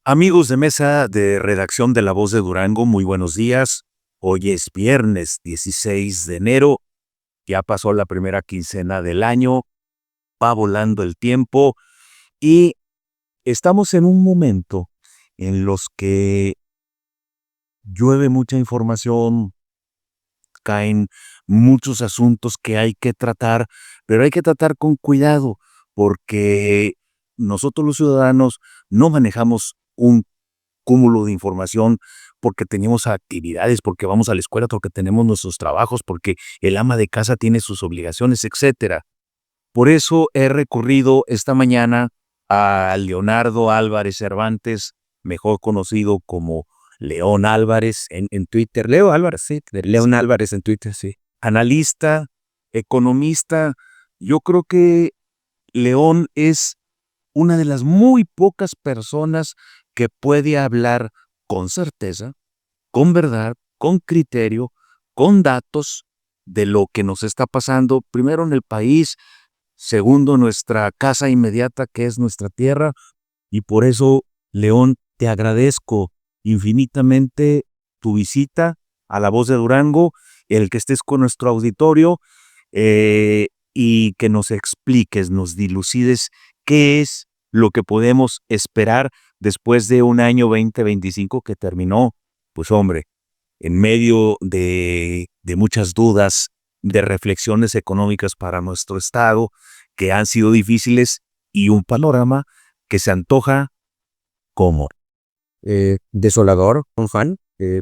Amigos de mesa de redacción de La Voz de Durango, muy buenos días. Hoy es viernes 16 de enero, ya pasó la primera quincena del año, va volando el tiempo y estamos en un momento en los que llueve mucha información, caen muchos asuntos que hay que tratar, pero hay que tratar con cuidado porque nosotros los ciudadanos no manejamos un cúmulo de información, porque tenemos actividades, porque vamos a la escuela, porque tenemos nuestros trabajos, porque el ama de casa tiene sus obligaciones, etcétera. Por eso he recurrido esta mañana a Leonardo Álvarez Cervantes, mejor conocido como León Álvarez en Twitter. Leo Álvarez, sí, León Álvarez en Twitter, sí. Analista, economista. Yo creo que León es una de las muy pocas personas que puede hablar con certeza, con verdad, con criterio, con datos de lo que nos está pasando, primero en el país, segundo nuestra casa inmediata que es nuestra tierra, y por eso, León, te agradezco infinitamente tu visita a La Voz de Durango, el que estés con nuestro auditorio y que nos expliques, nos dilucides qué es lo que podemos esperar después de un año 2025 que terminó, pues hombre, en medio de muchas dudas, de reflexiones económicas para nuestro Estado que han sido difíciles y un panorama que se antoja como. Desolador, don Juan.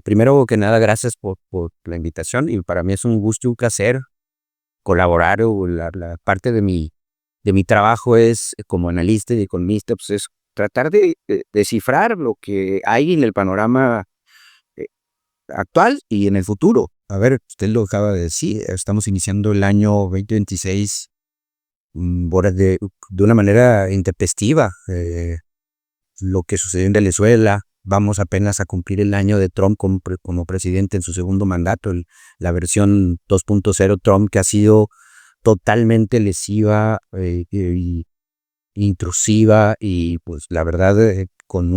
Primero que nada, gracias por la invitación y para mí es un gusto y un placer colaborar. La parte de mi trabajo es como analista y economista, pues es tratar de descifrar lo que hay en el panorama eh, actual y en el futuro. A ver, usted lo acaba de decir, estamos iniciando el año 2026 de una manera intempestiva. Lo que sucedió en Venezuela, vamos apenas a cumplir el año de Trump como presidente en su segundo mandato, la versión 2.0 Trump, que ha sido totalmente lesiva y intrusiva y pues la verdad con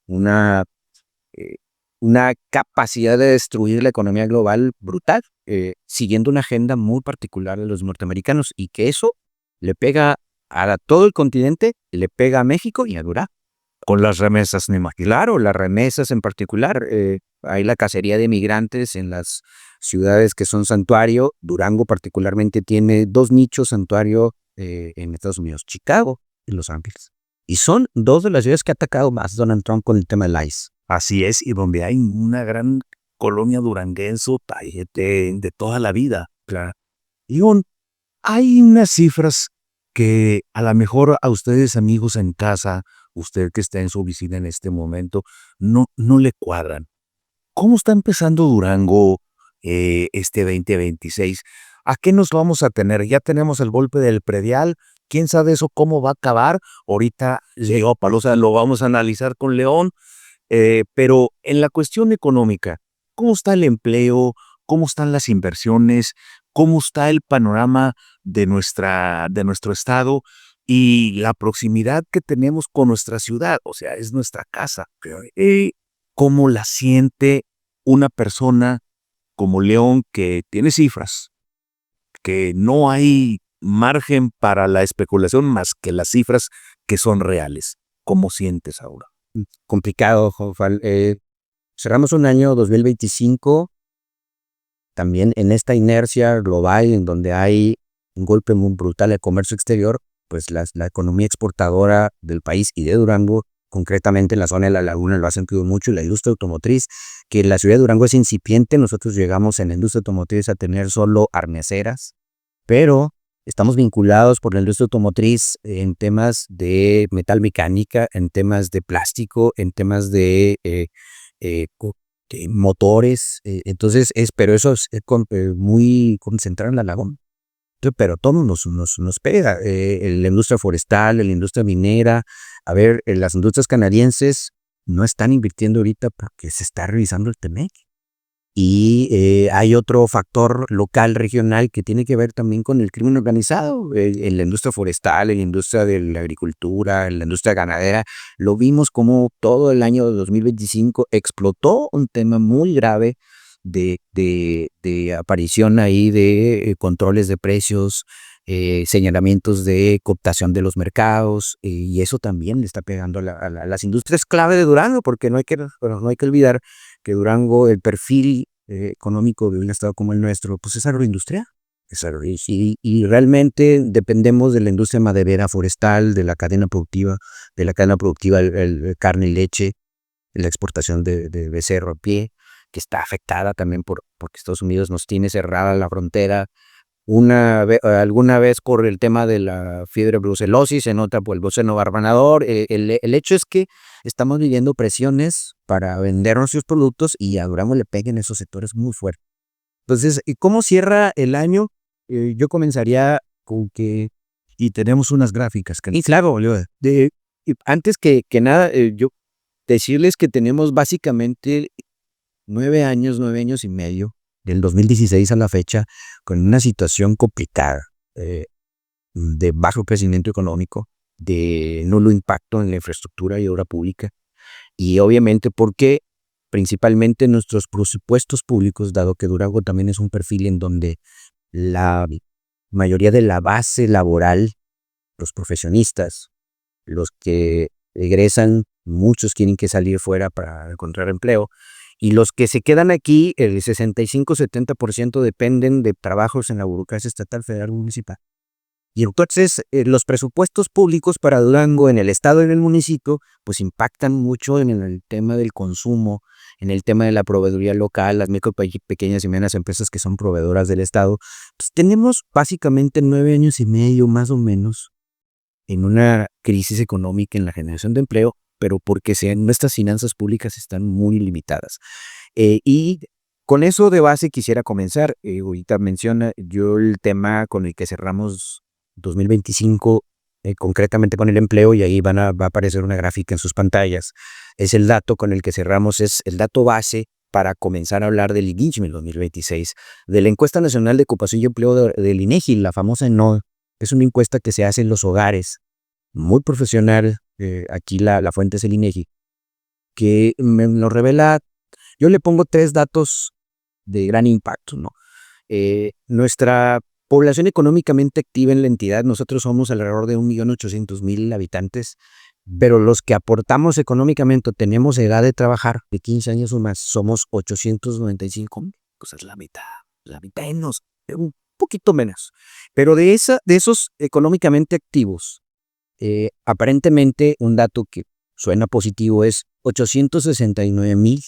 una, eh, una capacidad de destruir la economía global brutal, siguiendo una agenda muy particular de los norteamericanos, y que eso le pega a todo el continente, le pega a México y a Durango. con las remesas, me imagino. Claro, las remesas en particular, hay la cacería de migrantes en las ciudades que son santuario. Durango particularmente tiene dos nichos santuario en Estados Unidos, Chicago y Los Ángeles. Y son dos de las ciudades que ha atacado más Donald Trump con el tema del ICE. Así es, y donde hay una gran colonia duranguense de toda la vida. Claro. Y hay unas cifras que a lo mejor a ustedes, amigos en casa, usted que está en su oficina en este momento, no le cuadran. ¿Cómo está empezando Durango este 2026? ¿A qué nos vamos a tener? Ya tenemos el golpe del predial. ¿Quién sabe eso cómo va a acabar? Ahorita llegó Palosa, lo vamos a analizar con León. Pero en la cuestión económica, ¿cómo está el empleo? ¿Cómo están las inversiones? ¿Cómo está el panorama de nuestro estado y la proximidad que tenemos con nuestra ciudad? O sea, es nuestra casa. ¿Cómo la siente una persona como León que tiene cifras, que no hay margen para la especulación más que las cifras que son reales? ¿Cómo sientes ahora? Complicado, Juan. Cerramos un año 2025 también en esta inercia global en donde hay un golpe muy brutal al comercio exterior, pues la economía exportadora del país y de Durango, concretamente en la zona de la laguna, lo ha sentido mucho, y la industria automotriz, que la ciudad de Durango es incipiente. Nosotros llegamos en la industria automotriz a tener solo arneseras, pero estamos vinculados por la industria automotriz en temas de metal mecánica, en temas de plástico, en temas de motores. Entonces, pero eso es muy concentrado en la laguna. Entonces, pero todo nos pega. La industria forestal, la industria minera. A ver, las industrias canadienses no están invirtiendo ahorita porque se está revisando el TEMEC. Y hay otro factor local, regional, que tiene que ver también con el crimen organizado, en la industria forestal, en la industria de la agricultura, en la industria ganadera. Lo vimos como todo el año de 2025 explotó un tema muy grave de aparición ahí de controles de precios, señalamientos de cooptación de los mercados, y eso también le está pegando a las industrias clave de Durango, porque no hay que olvidar que Durango, el perfil económico de un estado como el nuestro, pues es agroindustria. Y realmente dependemos de la industria maderera, forestal, de la cadena productiva, el carne y leche, la exportación de becerro a pie, que está afectada también porque Estados Unidos nos tiene cerrada la frontera, alguna vez por el tema de la fiebre brucelosis, en otra por el boceno barbanador. El hecho es que estamos viviendo presiones para vender nuestros productos y a Durango le peguen esos sectores muy fuertes. Entonces, ¿y cómo cierra el año? Yo comenzaría con que, y tenemos unas gráficas. Y claro, antes que nada, yo decirles que tenemos básicamente 9 años y medio, del 2016 a la fecha, con una situación complicada, de bajo crecimiento económico, de nulo impacto en la infraestructura y obra pública, y obviamente porque principalmente nuestros presupuestos públicos, dado que Durango también es un perfil en donde la mayoría de la base laboral, los profesionistas, los que egresan, muchos tienen que salir fuera para encontrar empleo, y los que se quedan aquí, el 65-70% dependen de trabajos en la burocracia estatal, federal, municipal. Y entonces los presupuestos públicos para Durango en el estado y en el municipio pues impactan mucho en el tema del consumo, en el tema de la proveeduría local, las micro, pequeñas y medianas empresas que son proveedoras del estado. Pues tenemos básicamente 9 años y medio más o menos en una crisis económica en la generación de empleo, pero porque nuestras finanzas públicas están muy limitadas. Y con eso de base quisiera comenzar. Ahorita menciona yo el tema con el que cerramos 2025, concretamente con el empleo, y ahí va a aparecer una gráfica en sus pantallas. Es el dato con el que cerramos, es el dato base para comenzar a hablar del INEGI en 2026, de la Encuesta Nacional de Ocupación y Empleo del INEGI, la famosa ENOE. Es una encuesta que se hace en los hogares, muy profesional. Aquí la fuente es el INEGI, que nos revela. Yo le pongo 3 datos de gran impacto, ¿no? Nuestra población económicamente activa en la entidad, nosotros somos alrededor de 1.800.000 habitantes, pero los que aportamos económicamente, tenemos edad de trabajar de 15 años o más, somos 895.000, pues es la mitad menos, un poquito menos. Pero de esos económicamente activos, aparentemente un dato que suena positivo es 869.000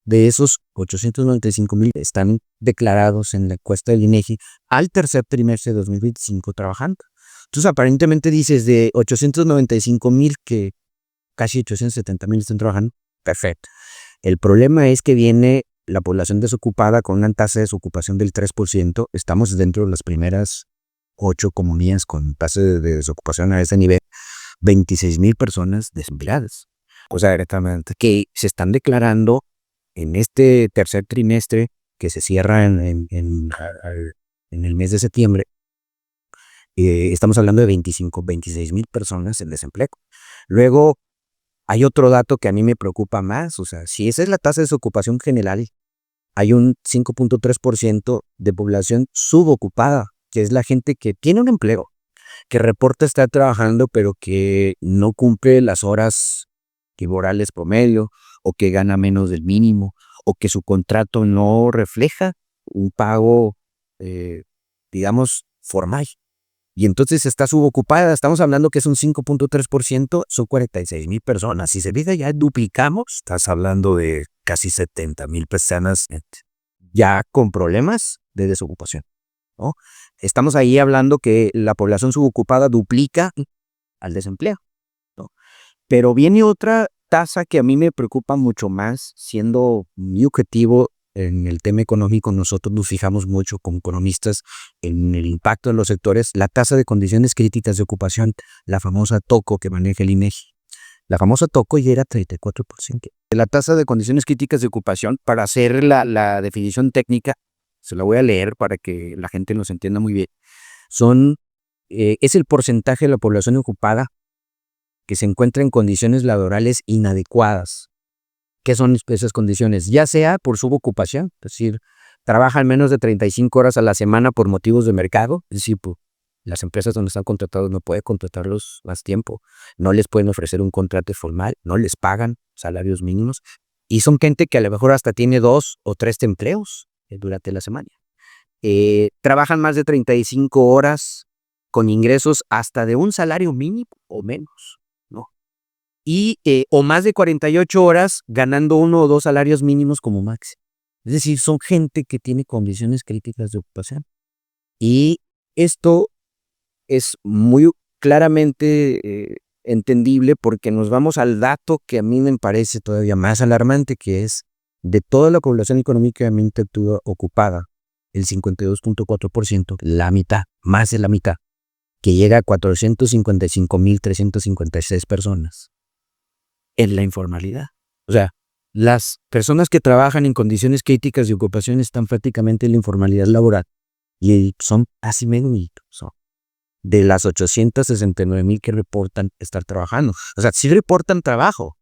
de esos 895.000 están declarados en la encuesta del INEGI al tercer trimestre de 2025 trabajando. Entonces aparentemente dices de 895.000 que casi 870.000 están trabajando. Perfecto. El problema es que viene la población desocupada con una tasa de desocupación del 3%. Estamos dentro de las primeras 8 comunidades con tasa de desocupación a ese nivel. 26.000 personas desempleadas. O sea, directamente, que se están declarando en este tercer trimestre que se cierra en el mes de septiembre. Estamos hablando de 26.000 personas en desempleo. Luego, hay otro dato que a mí me preocupa más. O sea, si esa es la tasa de desocupación general, hay un 5.3% de población subocupada, que es la gente que tiene un empleo, que reporta estar trabajando, pero que no cumple las horas laborales promedio, o que gana menos del mínimo, o que su contrato no refleja un pago, digamos, formal. Y entonces está subocupada. Estamos hablando que es un 5.3%, son 46.000 personas. Si se fija, ya duplicamos. Estás hablando de casi 70.000 personas ya con problemas de desocupación, ¿no? Estamos ahí hablando que la población subocupada duplica al desempleo, ¿no? Pero viene otra tasa que a mí me preocupa mucho más, siendo mi objetivo en el tema económico. Nosotros nos fijamos mucho como economistas en el impacto de los sectores, la tasa de condiciones críticas de ocupación, la famosa TOCO que maneja el INEGI. La famosa TOCO ya era 34%. La tasa de condiciones críticas de ocupación, para hacer la definición técnica, se la voy a leer para que la gente nos entienda muy bien, es el porcentaje de la población ocupada que se encuentra en condiciones laborales inadecuadas. ¿Qué son esas condiciones? Ya sea por subocupación, es decir, trabajan menos de 35 horas a la semana por motivos de mercado, es decir, las empresas donde están contratados no pueden contratarlos más tiempo, no les pueden ofrecer un contrato formal, no les pagan salarios mínimos, y son gente que a lo mejor hasta tiene 2 o 3 empleos durante la semana. Trabajan más de 35 horas con ingresos hasta de un salario mínimo o menos, ¿no? O más de 48 horas ganando 1 o 2 salarios mínimos como máximo. Es decir, son gente que tiene condiciones críticas de ocupación. Y esto es muy claramente entendible porque nos vamos al dato que a mí me parece todavía más alarmante, que es de toda la población económicamente ocupada, el 52.4%, la mitad, más de la mitad, que llega a 455.356 personas en la informalidad. O sea, las personas que trabajan en condiciones críticas de ocupación están prácticamente en la informalidad laboral y son casi medio millón. De las 869,000 que reportan estar trabajando. O sea, sí reportan trabajo,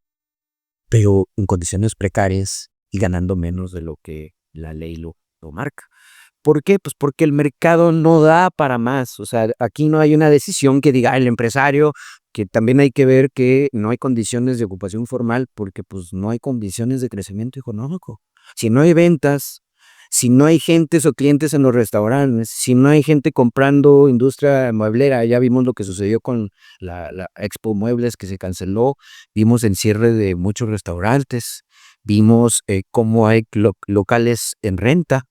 pero en condiciones precarias y ganando menos de lo que la ley lo marca. ¿Por qué? Pues porque el mercado no da para más. O sea, aquí no hay una decisión que diga el empresario, que también hay que ver que no hay condiciones de ocupación formal porque pues no hay condiciones de crecimiento económico. Si no hay ventas, si no hay gentes o clientes en los restaurantes, si no hay gente comprando industria mueblera, ya vimos lo que sucedió con la Expo Muebles que se canceló, vimos el cierre de muchos restaurantes, vimos cómo hay locales en renta,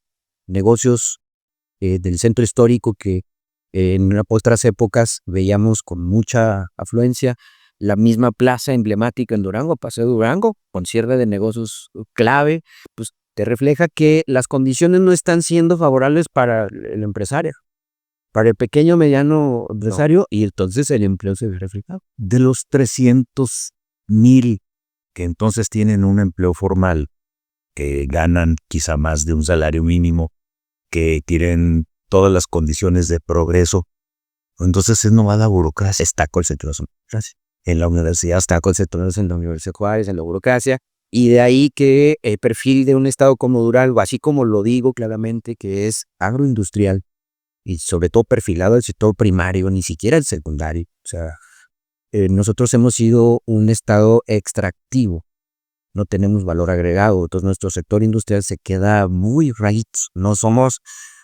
negocios del centro histórico que en otras épocas veíamos con mucha afluencia, la misma plaza emblemática en Durango, Paseo Durango, con cierre de negocios clave, pues te refleja que las condiciones no están siendo favorables para el empresario, para el pequeño mediano empresario, y entonces el empleo se ve reflejado. De los 300,000 que entonces tienen un empleo formal, que ganan quizá más de un salario mínimo, que tienen todas las condiciones de progreso, entonces es nomás la burocracia. Está concentrado en la universidad, está concentrado en la Universidad Juárez, en la burocracia, y de ahí que el perfil de un estado como Durango, así como lo digo claramente, que es agroindustrial, y sobre todo perfilado al sector primario, ni siquiera el secundario. O sea, nosotros hemos sido un estado extractivo, no tenemos valor agregado, entonces nuestro sector industrial se queda muy raíz. No somos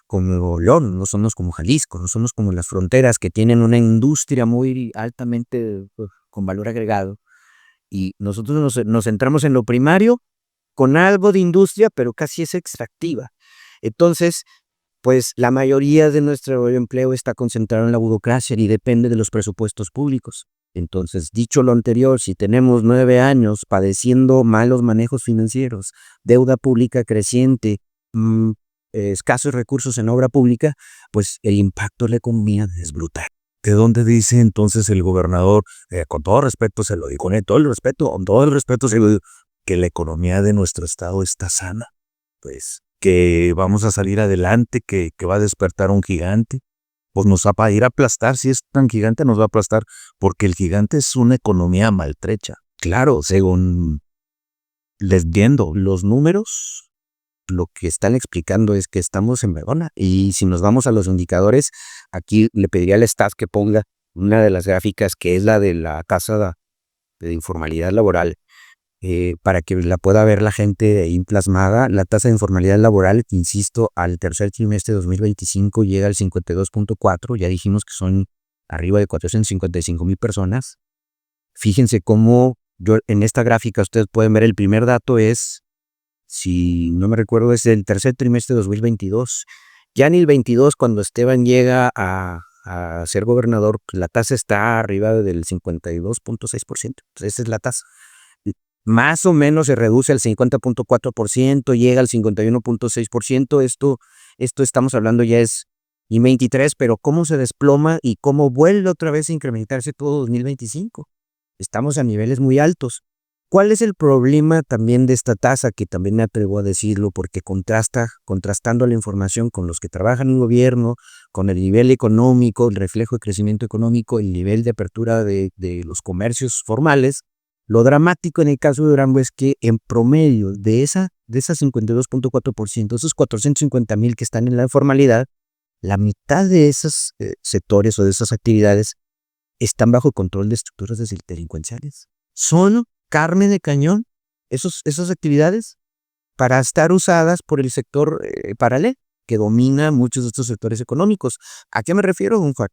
como León, no somos como Jalisco, no somos como las fronteras que tienen una industria muy altamente con valor agregado. Y nosotros nos centramos en lo primario con algo de industria, pero casi es extractiva. Entonces, pues la mayoría de nuestro empleo está concentrado en la burocracia y depende de los presupuestos públicos. Entonces, dicho lo anterior, si tenemos 9 años padeciendo malos manejos financieros, deuda pública creciente, escasos recursos en obra pública, pues el impacto en la economía es brutal. ¿De dónde dice entonces el gobernador, con todo respeto se lo digo, con todo el respeto se lo digo, que la economía de nuestro estado está sana? Pues que vamos a salir adelante, que va a despertar un gigante. Pues nos va a ir a aplastar, si es tan gigante nos va a aplastar, porque el gigante es una economía maltrecha. Claro, según les viendo los números, lo que están explicando es que estamos en vergüenza. Y si nos vamos a los indicadores, aquí le pediría al staff que ponga una de las gráficas que es la de la tasa de informalidad laboral, para que la pueda ver la gente ahí plasmada. La tasa de informalidad laboral, insisto, al tercer trimestre de 2025 llega al 52.4, ya dijimos que son arriba de 455,000 personas. Fíjense cómo en esta gráfica ustedes pueden ver el primer dato es, si no me recuerdo, es el tercer trimestre de 2022. Ya en el 22, cuando Esteban llega a ser gobernador, la tasa está arriba del 52.6%. Entonces esa es la tasa. Más o menos se reduce al 50.4%, llega al 51.6%. Esto estamos hablando ya es y 23, pero cómo se desploma y cómo vuelve otra vez a incrementarse todo 2025. Estamos a niveles muy altos. ¿Cuál es el problema también de esta tasa? Que también me atrevo a decirlo porque contrastando la información con los que trabajan en gobierno, con el nivel económico, el reflejo de crecimiento económico, el nivel de apertura de los comercios formales. Lo dramático en el caso de Durango es que en promedio de esa 52.4%, esos 450,000 que están en la informalidad, la mitad de esos sectores o de esas actividades están bajo control de estructuras delincuenciales. Son carne de cañón esas actividades para estar usadas por el sector paralelo que domina muchos de estos sectores económicos. ¿A qué me refiero, don Juan?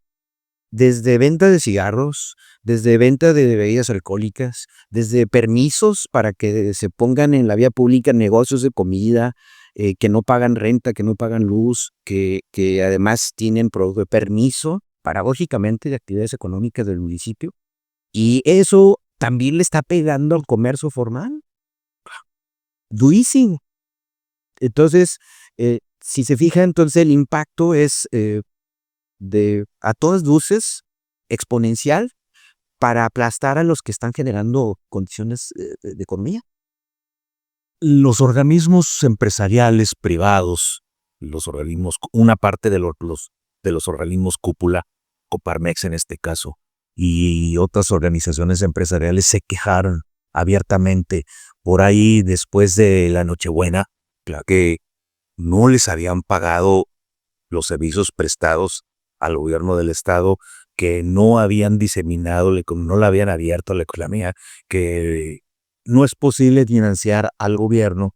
Desde venta de cigarros, desde venta de bebidas alcohólicas, desde permisos para que se pongan en la vía pública negocios de comida, que no pagan renta, que no pagan luz, que además tienen permiso, paradójicamente, de actividades económicas del municipio. Y eso también le está pegando al comercio formal. Durísimo. Entonces, si se fija, entonces el impacto es a todas luces exponencial para aplastar a los que están generando condiciones de economía. Los organismos empresariales privados, una parte de los organismos cúpula, Coparmex en este caso, y otras organizaciones empresariales se quejaron abiertamente por ahí después de la Nochebuena, que no les habían pagado los servicios prestados al gobierno del estado, que no habían diseminado, no la habían abierto a la economía, que no es posible financiar al gobierno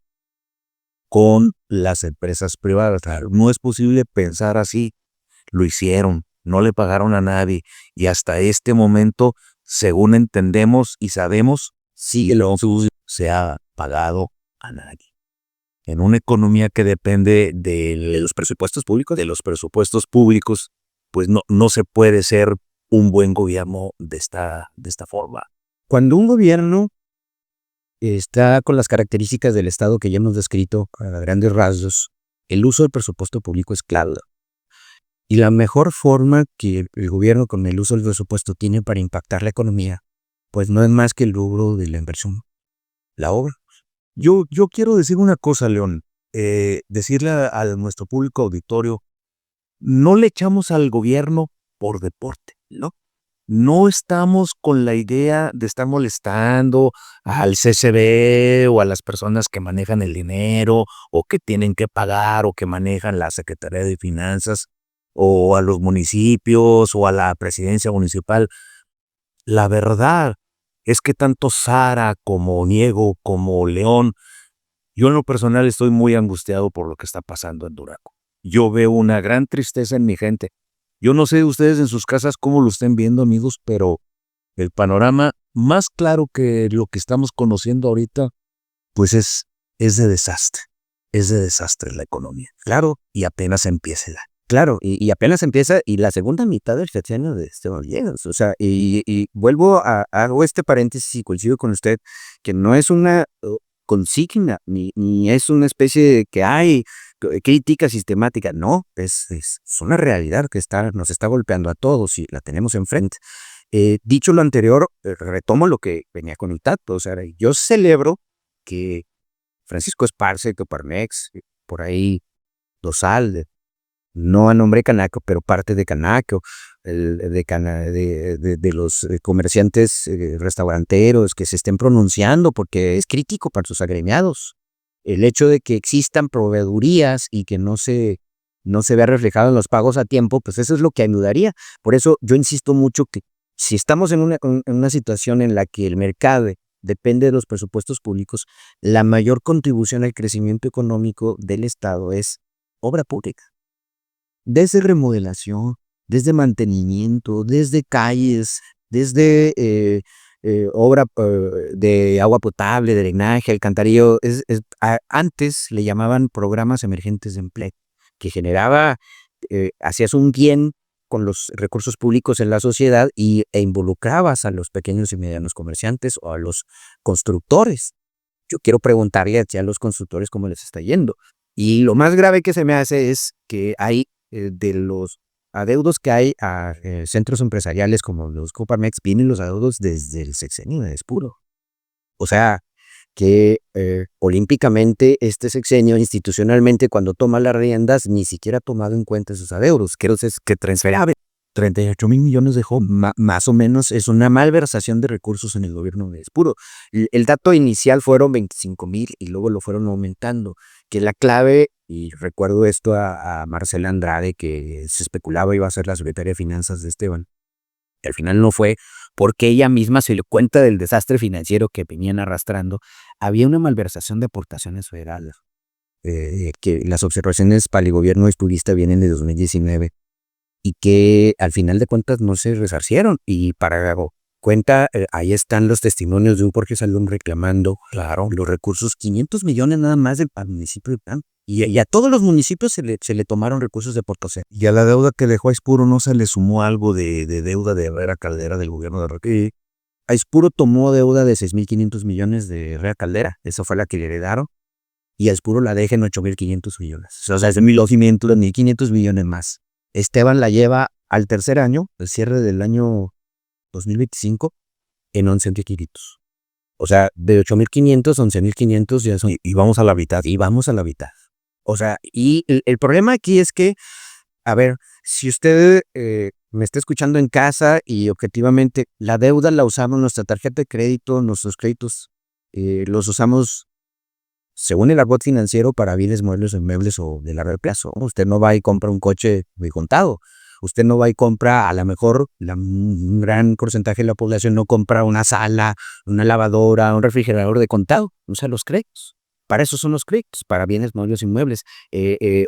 con las empresas privadas. No es posible pensar así. Lo hicieron, no le pagaron a nadie y hasta este momento, según entendemos y sabemos, sigue lo sucio, se ha pagado a nadie. En una economía que depende de los presupuestos públicos, pues no se puede ser un buen gobierno de esta forma. Cuando un gobierno está con las características del Estado que ya hemos descrito a grandes rasgos, el uso del presupuesto público es clave. Y la mejor forma que el gobierno con el uso del presupuesto tiene para impactar la economía, pues no es más que el rubro de la inversión, la obra. Yo quiero decir una cosa, León, decirle a nuestro público auditorio, no le echamos al gobierno por deporte, ¿no? No estamos con la idea de estar molestando al CCB o a las personas que manejan el dinero o que tienen que pagar o que manejan la Secretaría de Finanzas o a los municipios o a la presidencia municipal. La verdad es que tanto Sara como Niego como León, yo en lo personal estoy muy angustiado por lo que está pasando en Durango. Yo veo una gran tristeza en mi gente. Yo no sé ustedes en sus casas cómo lo estén viendo, amigos, pero el panorama más claro que lo que estamos conociendo ahorita, pues es de desastre. Es de desastre la economía. Claro, y apenas empieza el año. Claro, y apenas empieza, y la segunda mitad del sexenio de Esteban Villegas. O sea, y hago este paréntesis y coincido con usted, que no es una consigna, ni es una especie de que hay crítica sistemática. No, es una realidad que nos está golpeando a todos y la tenemos enfrente. Dicho lo anterior, retomo lo que venía con el tacto. O sea, yo celebro que Francisco Esparce, Coparmex, por ahí Dosal, no a nombre de Canaco, pero parte de Canaco, de los comerciantes restauranteros que se estén pronunciando, porque es crítico para sus agremiados. El hecho de que existan proveedurías y que no se vea reflejado en los pagos a tiempo, pues eso es lo que ayudaría. Por eso yo insisto mucho que si estamos en una situación en la que el mercado depende de los presupuestos públicos, la mayor contribución al crecimiento económico del Estado es obra pública. Desde remodelación, desde mantenimiento, desde calles, desde obra de agua potable, de drenaje, alcantarillado. Antes le llamaban programas emergentes de empleo, que hacías un bien con los recursos públicos en la sociedad e involucrabas a los pequeños y medianos comerciantes o a los constructores. Yo quiero preguntarle a los constructores cómo les está yendo. Y lo más grave que se me hace es que hay de los adeudos que hay a centros empresariales como los Coparmex, vienen los adeudos desde el sexenio de Espuro. O sea, que olímpicamente este sexenio institucionalmente cuando toma las riendas ni siquiera ha tomado en cuenta esos adeudos, que es que transferable. 38,000 millones dejó, más o menos es una malversación de recursos en el gobierno de Espuro. El dato inicial fueron 25,000 y luego lo fueron aumentando, que la clave, y recuerdo esto a Marcela Andrade, que se especulaba iba a ser la secretaria de Finanzas de Esteban, y al final no fue, porque ella misma se dio cuenta del desastre financiero que venían arrastrando. Había una malversación de aportaciones federales, que las observaciones para el gobierno espurista vienen de 2019 y que al final de cuentas no se resarcieron. Y para cuenta, ahí están los testimonios de un Jorge Salón reclamando los recursos, 500 millones nada más del municipio de Plan. Y a todos los municipios se le tomaron recursos de aportación. Y a la deuda que dejó a Espuro no se le sumó algo de deuda de Herrera Caldera del gobierno de Roque. A Espuro tomó deuda de 6,500 millones de Herrera Caldera. Esa fue la que le heredaron. Y a Espuro la deja en 8,500 millones. O sea, es 1,500 millones más. Esteban la lleva al tercer año, el cierre del año 2025, en 11,500. O sea, de 8,500 a 11,500 ya son. Y vamos a la mitad. Y vamos a la mitad. O sea, y el problema aquí es que, a ver, si usted me está escuchando en casa y objetivamente la deuda la usamos, nuestra tarjeta de crédito, nuestros créditos, los usamos según el argot financiero para bienes muebles o inmuebles o de largo plazo. Usted no va y compra un coche de contado. Usted no va y compra, a lo mejor un gran porcentaje de la población no compra una sala, una lavadora, un refrigerador de contado. Usa los créditos. Para eso son los créditos, para bienes muebles o inmuebles.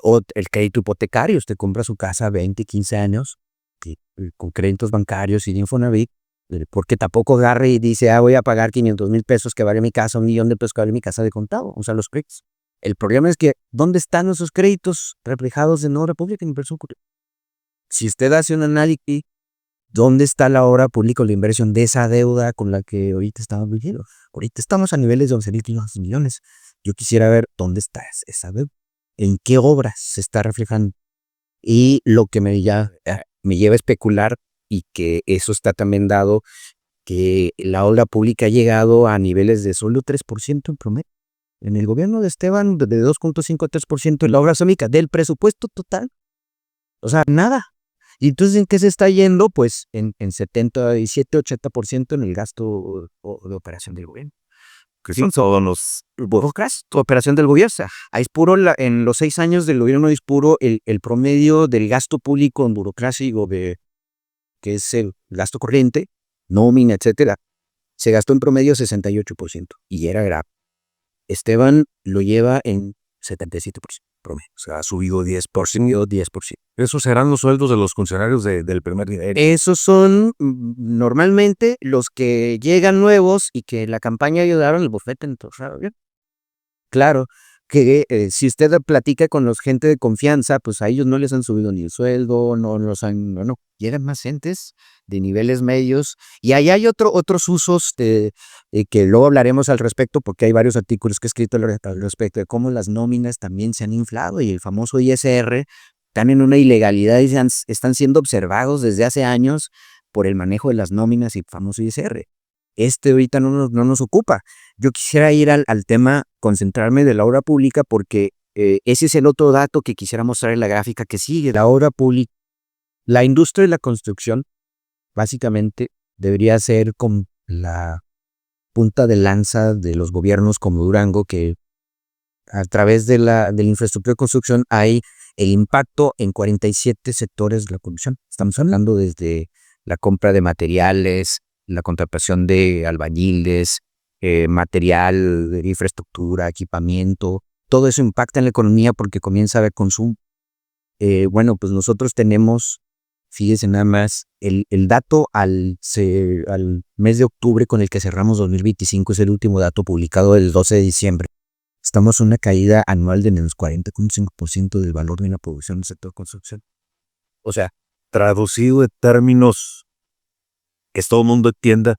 O el crédito hipotecario. Usted compra su casa a 20, 15 años con créditos bancarios y de Infonavit, porque tampoco agarre y dice, voy a pagar 500,000 pesos que vale mi casa, 1,000,000 de pesos que vale mi casa de contado. Usa los créditos. El problema es que, ¿dónde están esos créditos reflejados en obra pública en inversión pública? Si usted hace un análisis, ¿dónde está la obra pública o la inversión de esa deuda con la que ahorita estamos viviendo? Ahorita estamos a niveles de 11,500 millones. Yo quisiera ver dónde está esa deuda, en qué obras se está reflejando. Y lo que me lleva a especular, y que eso está también dado, que la obra pública ha llegado a niveles de solo 3% en promedio. En el gobierno de Esteban, de 2,5 a 3% en la obra pública del presupuesto total. O sea, nada. Y entonces, ¿en qué se está yendo? Pues en 77, 80% en el gasto de operación del gobierno. Que son todos los burocracias, operación del gobierno. O sea, a Espuro, en los 6 años del gobierno de Espuro, el promedio del gasto público en burocracia, que es el gasto corriente, nómina, etcétera, se gastó en promedio 68%. Y era grave. Esteban lo lleva en 77%. Promedio. O sea, ha subido 10%. Esos serán los sueldos de los funcionarios del primer nivel. Esos son normalmente los que llegan nuevos y que la campaña ayudaron el bufete. Entonces, claro que si usted platica con los gente de confianza, pues a ellos no les han subido ni el sueldo, no. Llegan más gentes de niveles medios. Y ahí hay otros usos que luego hablaremos al respecto, porque hay varios artículos que he escrito al respecto de cómo las nóminas también se han inflado y el famoso ISR están en una ilegalidad y están siendo observados desde hace años por el manejo de las nóminas y el famoso ISR. Ahorita no nos ocupa. Yo quisiera ir al tema, concentrarme de la obra pública, porque ese es el otro dato que quisiera mostrar en la gráfica que sigue. La obra pública, la industria de la construcción, básicamente debería ser con la punta de lanza de los gobiernos como Durango, que a través de la infraestructura de construcción hay el impacto en 47 sectores de la construcción. Estamos hablando desde la compra de materiales, la contratación de albañiles, material de infraestructura, equipamiento. Todo eso impacta en la economía porque comienza a haber consumo. Bueno, pues nosotros tenemos, fíjese nada más, el dato al mes de octubre con el que cerramos 2025 es el último dato publicado el 12 de diciembre. Estamos en una caída anual de menos 40,5% del valor de la producción del sector construcción. O sea, traducido en términos que todo el mundo entienda,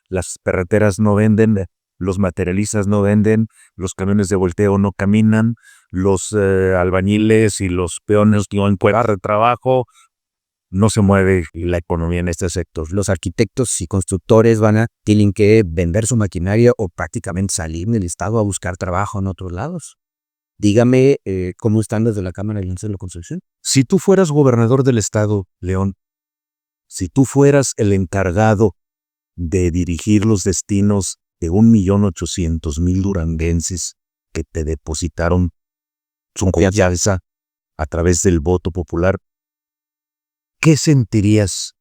las carreteras no venden, los materialistas no venden, los camiones de volteo no caminan, los albañiles y los peones no encuentran trabajo. no se mueve la economía en este sector. Los arquitectos y constructores tienen que vender su maquinaria o prácticamente salir del estado a buscar trabajo en otros lados. Dígame cómo están desde la Cámara de Industria de la Construcción. Si tú fueras gobernador del estado, León, si tú fueras el encargado de dirigir los destinos de 1.800.000 duranguenses que te depositaron su confianza a través del voto popular, ¿qué sentirías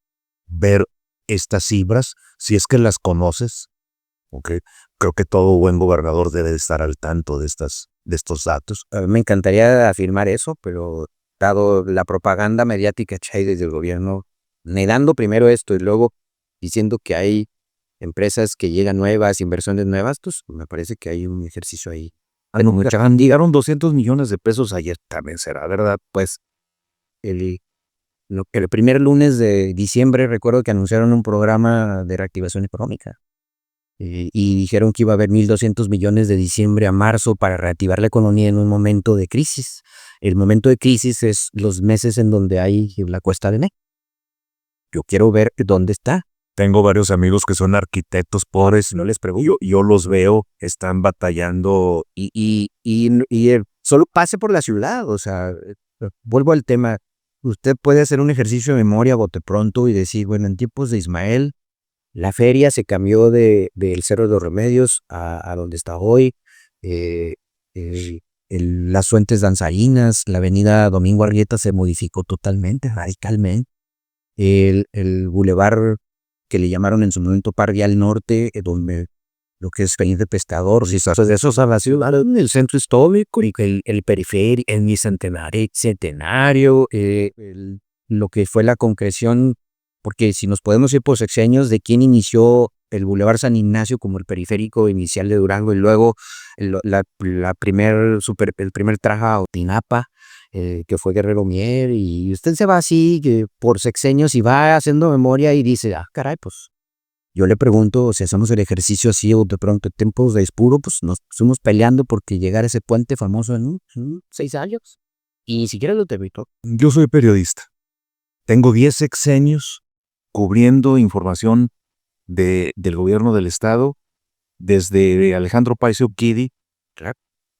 ver estas cifras si es que las conoces? Okay. Creo que todo buen gobernador debe de estar al tanto de estos datos. A mí me encantaría afirmar eso, pero dado la propaganda mediática que hay desde el gobierno, negando primero esto y luego diciendo que hay empresas que llegan nuevas, inversiones nuevas, pues me parece que hay un ejercicio ahí. Llegaron 200 millones de pesos ayer, también será, ¿verdad? Pues el primer lunes de diciembre recuerdo que anunciaron un programa de reactivación económica y dijeron que iba a haber 1.200 millones de diciembre a marzo para reactivar la economía en un momento de crisis. El momento de crisis es los meses en donde hay la cuesta de enero. Yo quiero ver dónde está. Tengo varios amigos que son arquitectos pobres, no les pregunto, yo los veo, están batallando. Y solo pase por la ciudad, o sea, vuelvo al tema. Usted puede hacer un ejercicio de memoria bote pronto y decir, bueno, en tiempos de Ismael, la feria se cambió del Cerro de los Remedios a donde está hoy. Las fuentes danzarinas, la avenida Domingo Arrieta se modificó totalmente, radicalmente. El bulevar que le llamaron en su momento Parque Norte, donde lo que es Peña de Pescador, si estás de esos a la ciudad, el centro histórico, el periférico, el Bicentenario, lo que fue la concreción, porque si nos podemos ir por sexenios de quién inició el Boulevard San Ignacio como el periférico inicial de Durango y luego el primer traje a Otinapa, que fue Guerrero Mier, y usted se va así por sexenios y va haciendo memoria y dice, caray, pues yo le pregunto si hacemos el ejercicio así o de pronto en tiempos de Espuro, pues nos fuimos peleando porque llegara ese puente famoso en 6 años y ni siquiera lo terminó. Yo soy periodista. Tengo 10 sexenios cubriendo información del gobierno del estado, desde Alejandro Páez Urquidi.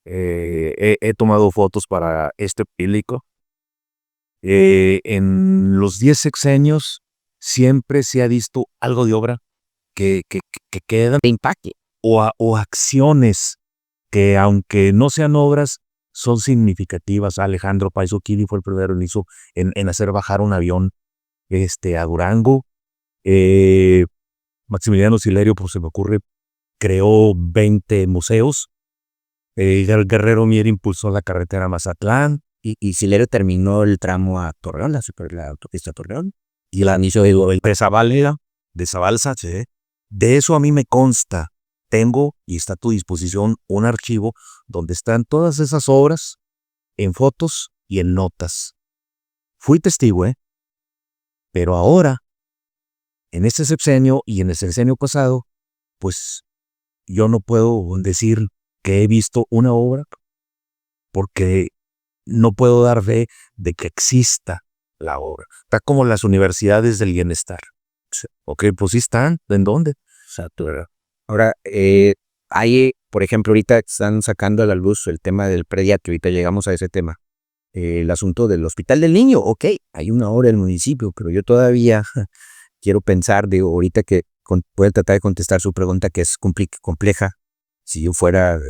He tomado fotos para este periódico. En los 10 sexenios siempre se ha visto algo de obra que quedan de impacto o acciones que, aunque no sean obras, son significativas. Alejandro Páez Urquidi fue el primero en hacer bajar un avión a Durango. Maximiliano Silerio, pues se me ocurre, creó 20 museos. El Guerrero Mier impulsó la carretera Mazatlán. Y Silerio terminó el tramo a Torreón, la autopista Torreón. Y el inicio de Zabalza, de Zabalza, sí. De eso a mí me consta. Tengo, y está a tu disposición, un archivo donde están todas esas obras en fotos y en notas. Fui testigo, pero ahora, en este sexenio y en el sexenio pasado, pues yo no puedo decir que he visto una obra porque no puedo dar fe de que exista la obra. Está como las universidades del bienestar. Ok, pues sí están. ¿En dónde? Exacto. Ahora, hay, por ejemplo, ahorita están sacando a la luz el tema del prediatrio, ahorita llegamos a ese tema. El asunto del Hospital del Niño, ok, hay una obra del municipio, pero yo todavía quiero pensar, digo, ahorita que puedo tratar de contestar su pregunta que es compleja. Si yo fuera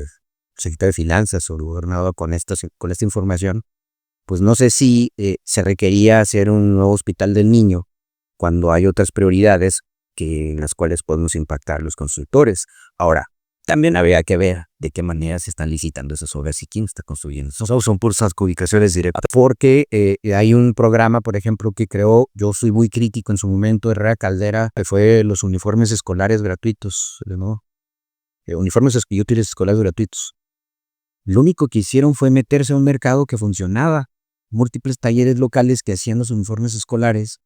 secretario de Finanzas o gobernador con esta información, pues no sé si se requería hacer un nuevo Hospital del Niño cuando hay otras prioridades en las cuales podemos impactar los constructores. Ahora, también habría que ver de qué manera se están licitando esas obras y quién está construyendo. Son por esas adjudicaciones directas. Porque hay un programa, por ejemplo, que creó, yo soy muy crítico en su momento, Herrera Caldera, que fue los uniformes escolares gratuitos, ¿no? Uniformes y útiles escolares gratuitos. Lo único que hicieron fue meterse a un mercado que funcionaba, múltiples talleres locales que hacían los uniformes escolares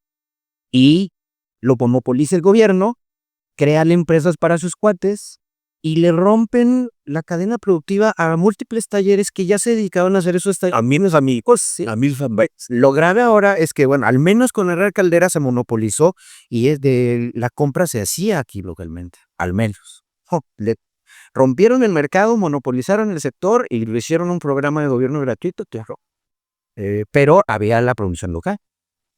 y lo monopoliza el gobierno, crean empresas para sus cuates y le rompen la cadena productiva a múltiples talleres que ya se dedicaban a hacer eso. A mí, Pues sí. a mí, Lo grave ahora es que, bueno, al menos con Herrera Caldera se monopolizó y la compra se hacía aquí localmente, al menos. Le rompieron el mercado, monopolizaron el sector y lo hicieron un programa de gobierno gratuito, claro. Pero había la producción local.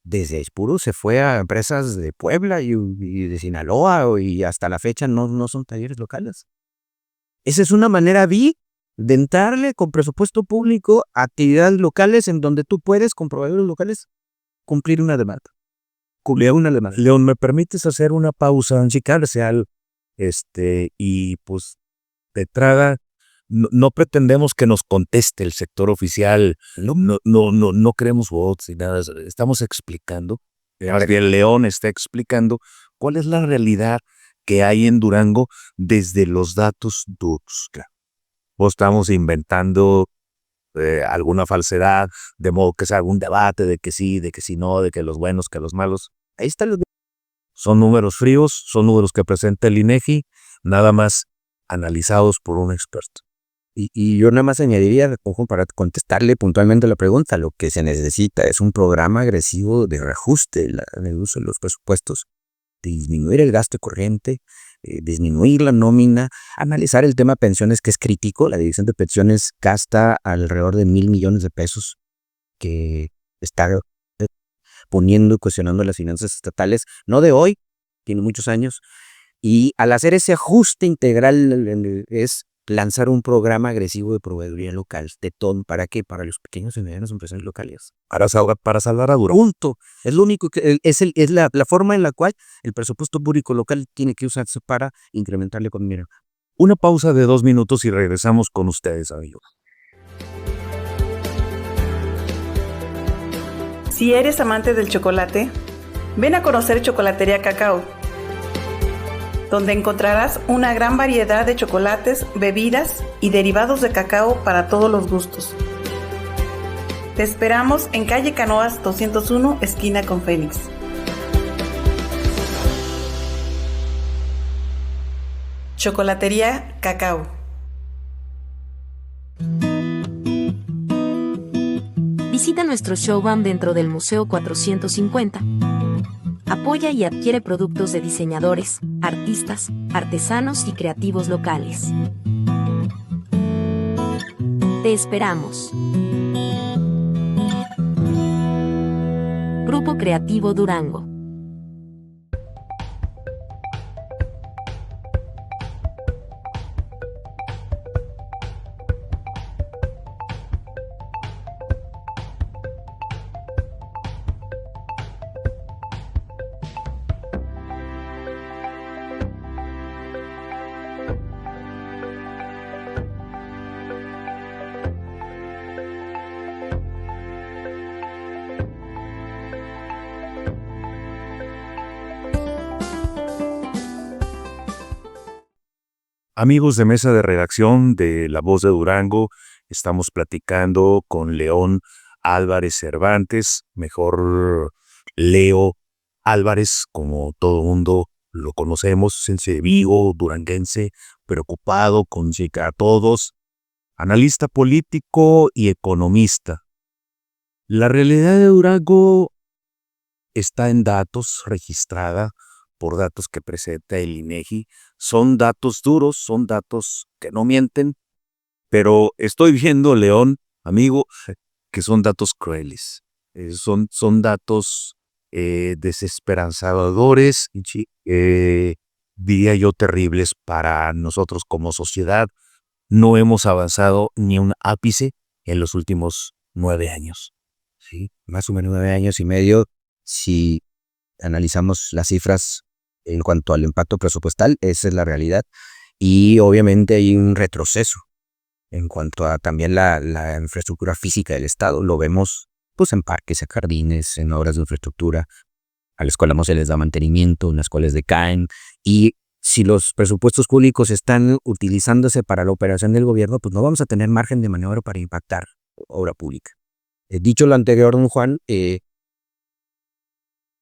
Desde Aispuro se fue a empresas de Puebla y de Sinaloa y hasta la fecha no son talleres locales. Esa es una manera de entrarle con presupuesto público a actividades locales en donde tú puedes con proveedores locales cumplir una demanda. León, ¿me permites hacer una pausa comercial? Y pues de entrada, no pretendemos que nos conteste el sector oficial, no queremos votos ni nada, estamos explicando, el León está explicando cuál es la realidad que hay en Durango desde los datos duros. O estamos inventando alguna falsedad, de modo que sea algún debate de que sí no, de que los buenos, que los malos. Ahí están son números fríos, son números que presenta el INEGI, nada más analizados por un experto. Y yo nada más añadiría, ojo, para contestarle puntualmente la pregunta, lo que se necesita es un programa agresivo de reajuste en el uso de los presupuestos, de disminuir el gasto corriente, disminuir la nómina, analizar el tema pensiones, que es crítico. La Dirección de Pensiones gasta alrededor de 1,000 millones de pesos, que está poniendo y cuestionando las finanzas estatales, no de hoy, tiene muchos años, y al hacer ese ajuste integral es lanzar un programa agresivo de proveeduría local, de todo. ¿Para qué? Para los pequeños y medianos empresarios locales. Para salvar a Durango. Punto. Es lo único que es la forma en la cual el presupuesto público local tiene que usarse para incrementar la economía. Una pausa de 2 minutos y regresamos con ustedes, amigos. Si eres amante del chocolate, ven a conocer Chocolatería Cacao, donde encontrarás una gran variedad de chocolates, bebidas y derivados de cacao para todos los gustos. Te esperamos en calle Canoas 201, esquina con Félix. Chocolatería Cacao. Visita nuestro showroom dentro del Museo 450. Apoya y adquiere productos de diseñadores, artistas, artesanos y creativos locales. Te esperamos. Grupo Creativo Durango. Amigos de mesa de redacción de La Voz de Durango, estamos platicando con León Álvarez Cervantes, mejor Leo Álvarez, como todo mundo lo conocemos, sense vivo, duranguense, preocupado, con chica a todos, analista político y economista. La realidad de Durango está en datos, registrada por datos que presenta el INEGI. Son datos duros, son datos que no mienten, pero estoy viendo, León, amigo, que son datos crueles. Son datos desesperanzadores, diría yo terribles para nosotros como sociedad. No hemos avanzado ni un ápice en los últimos 9 años. Sí, más o menos 9 años y medio. Si analizamos las cifras en cuanto al impacto presupuestal, esa es la realidad. Y obviamente hay un retroceso en cuanto a también la infraestructura física del Estado. Lo vemos pues en parques, en jardines, en obras de infraestructura. A las escuelas no se les da mantenimiento, las cuales decaen. Y si los presupuestos públicos están utilizándose para la operación del gobierno, pues no vamos a tener margen de maniobra para impactar obra pública. Dicho lo anterior, don Juan,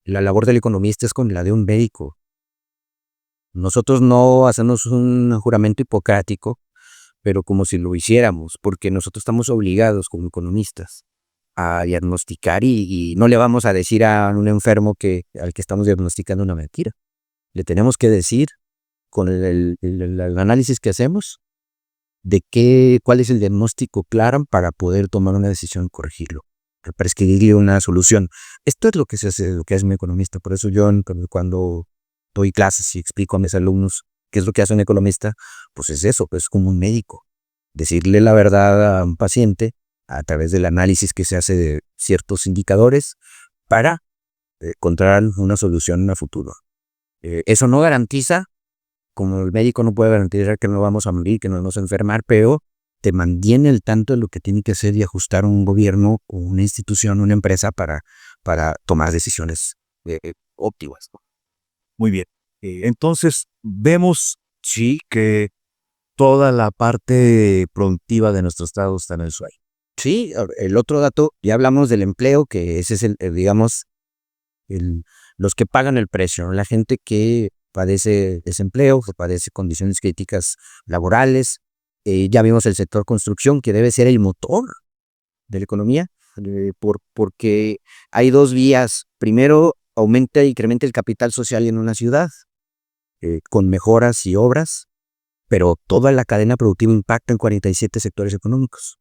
la labor del economista es como la de un médico. Nosotros no hacemos un juramento hipocrático, pero como si lo hiciéramos, porque nosotros estamos obligados como economistas a diagnosticar y no le vamos a decir a un enfermo al que estamos diagnosticando una mentira. Le tenemos que decir con el análisis que hacemos cuál es el diagnóstico claro para poder tomar una decisión y corregirlo, prescribirle una solución. Esto es lo que se hace, lo que es un economista. Por eso yo cuando doy clases y explico a mis alumnos qué es lo que hace un economista, pues es eso, pues es como un médico. Decirle la verdad a un paciente a través del análisis que se hace de ciertos indicadores para encontrar una solución a futuro. Eso no garantiza, como el médico no puede garantizar que no vamos a morir, que no nos vamos a enfermar, pero te mantiene al tanto de lo que tiene que hacer y ajustar un gobierno o una institución, una empresa para tomar decisiones óptimas. Muy bien. Entonces, vemos, sí, que toda la parte productiva de nuestro estado está en el suelo. Sí, el otro dato, ya hablamos del empleo, que ese es digamos, los que pagan el precio, ¿no? La gente que padece desempleo, que padece condiciones críticas laborales. Ya vimos el sector construcción, que debe ser el motor de la economía, porque hay dos vías. Primero, aumenta e incrementa el capital social en una ciudad, con mejoras y obras, pero toda la cadena productiva impacta en 47 sectores económicos.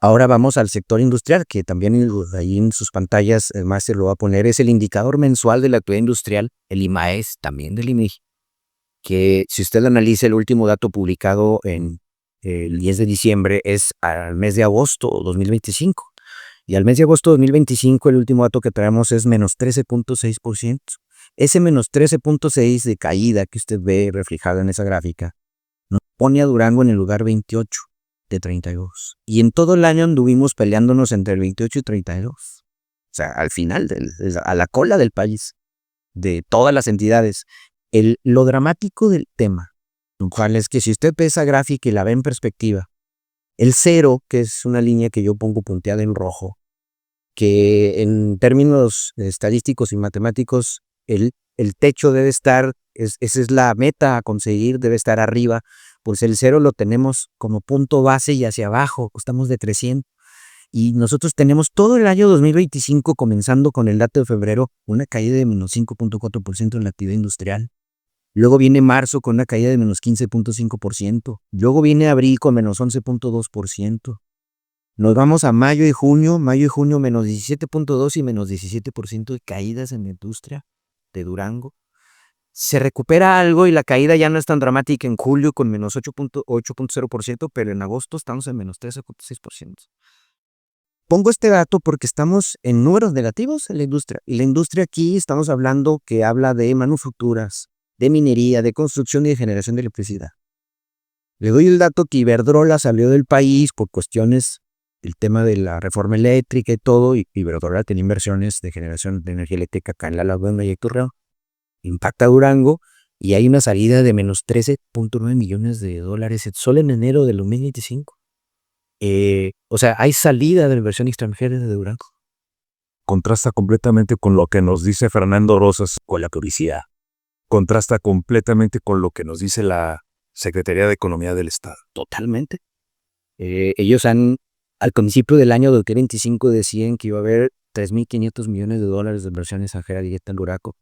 Ahora vamos al sector industrial, que también ahí en sus pantallas el máster lo va a poner. Es el indicador mensual de la actividad industrial, el IMAES, también del INEGI, que si usted analiza el último dato publicado en el 10 de diciembre es al mes de agosto 2025. Y al mes de agosto 2025 el último dato que traemos es menos 13.6%. Ese menos 13.6% de caída que usted ve reflejado en esa gráfica nos pone a Durango en el lugar 28 de 32. Y en todo el año anduvimos peleándonos entre el 28 y 32. O sea, al final, a la cola del país, de todas las entidades. Lo dramático del tema, lo cual es que si usted ve esa gráfica y la ve en perspectiva, el 0, que es una línea que yo pongo punteada en rojo, que en términos estadísticos y matemáticos, el techo debe estar, esa es la meta a conseguir, debe estar arriba, pues el 0 lo tenemos como punto base y hacia abajo, estamos de 300. Y nosotros tenemos todo el año 2025, comenzando con el dato de febrero, una caída de menos 5.4% en la actividad industrial. Luego viene marzo con una caída de menos 15.5%. Luego viene abril con menos 11.2%. Nos vamos a mayo y junio menos 17.2% y menos 17% de caídas en la industria de Durango. Se recupera algo y la caída ya no es tan dramática en julio con menos 8.0%, pero en agosto estamos en menos 13.6%. Pongo este dato porque estamos en números negativos en la industria. Y la industria aquí estamos hablando que habla de manufacturas, de minería, de construcción y de generación de electricidad. Le doy el dato que Iberdrola salió del país por cuestiones del tema de la reforma eléctrica y todo, y Iberdrola tiene inversiones de generación de energía eléctrica acá en la Laguna y Torreón. Impacta Durango y hay una salida de menos 13.9 millones de dólares solo en enero del 2025. O sea, hay salida de la inversión extranjera de Durango. Contrasta completamente con lo que nos dice Fernando Rosas con la publicidad. Contrasta completamente con lo que nos dice la Secretaría de Economía del Estado. Totalmente. Ellos al principio del año 2025 decían que iba a haber 3.500 millones de dólares de inversión extranjera directa en Durango.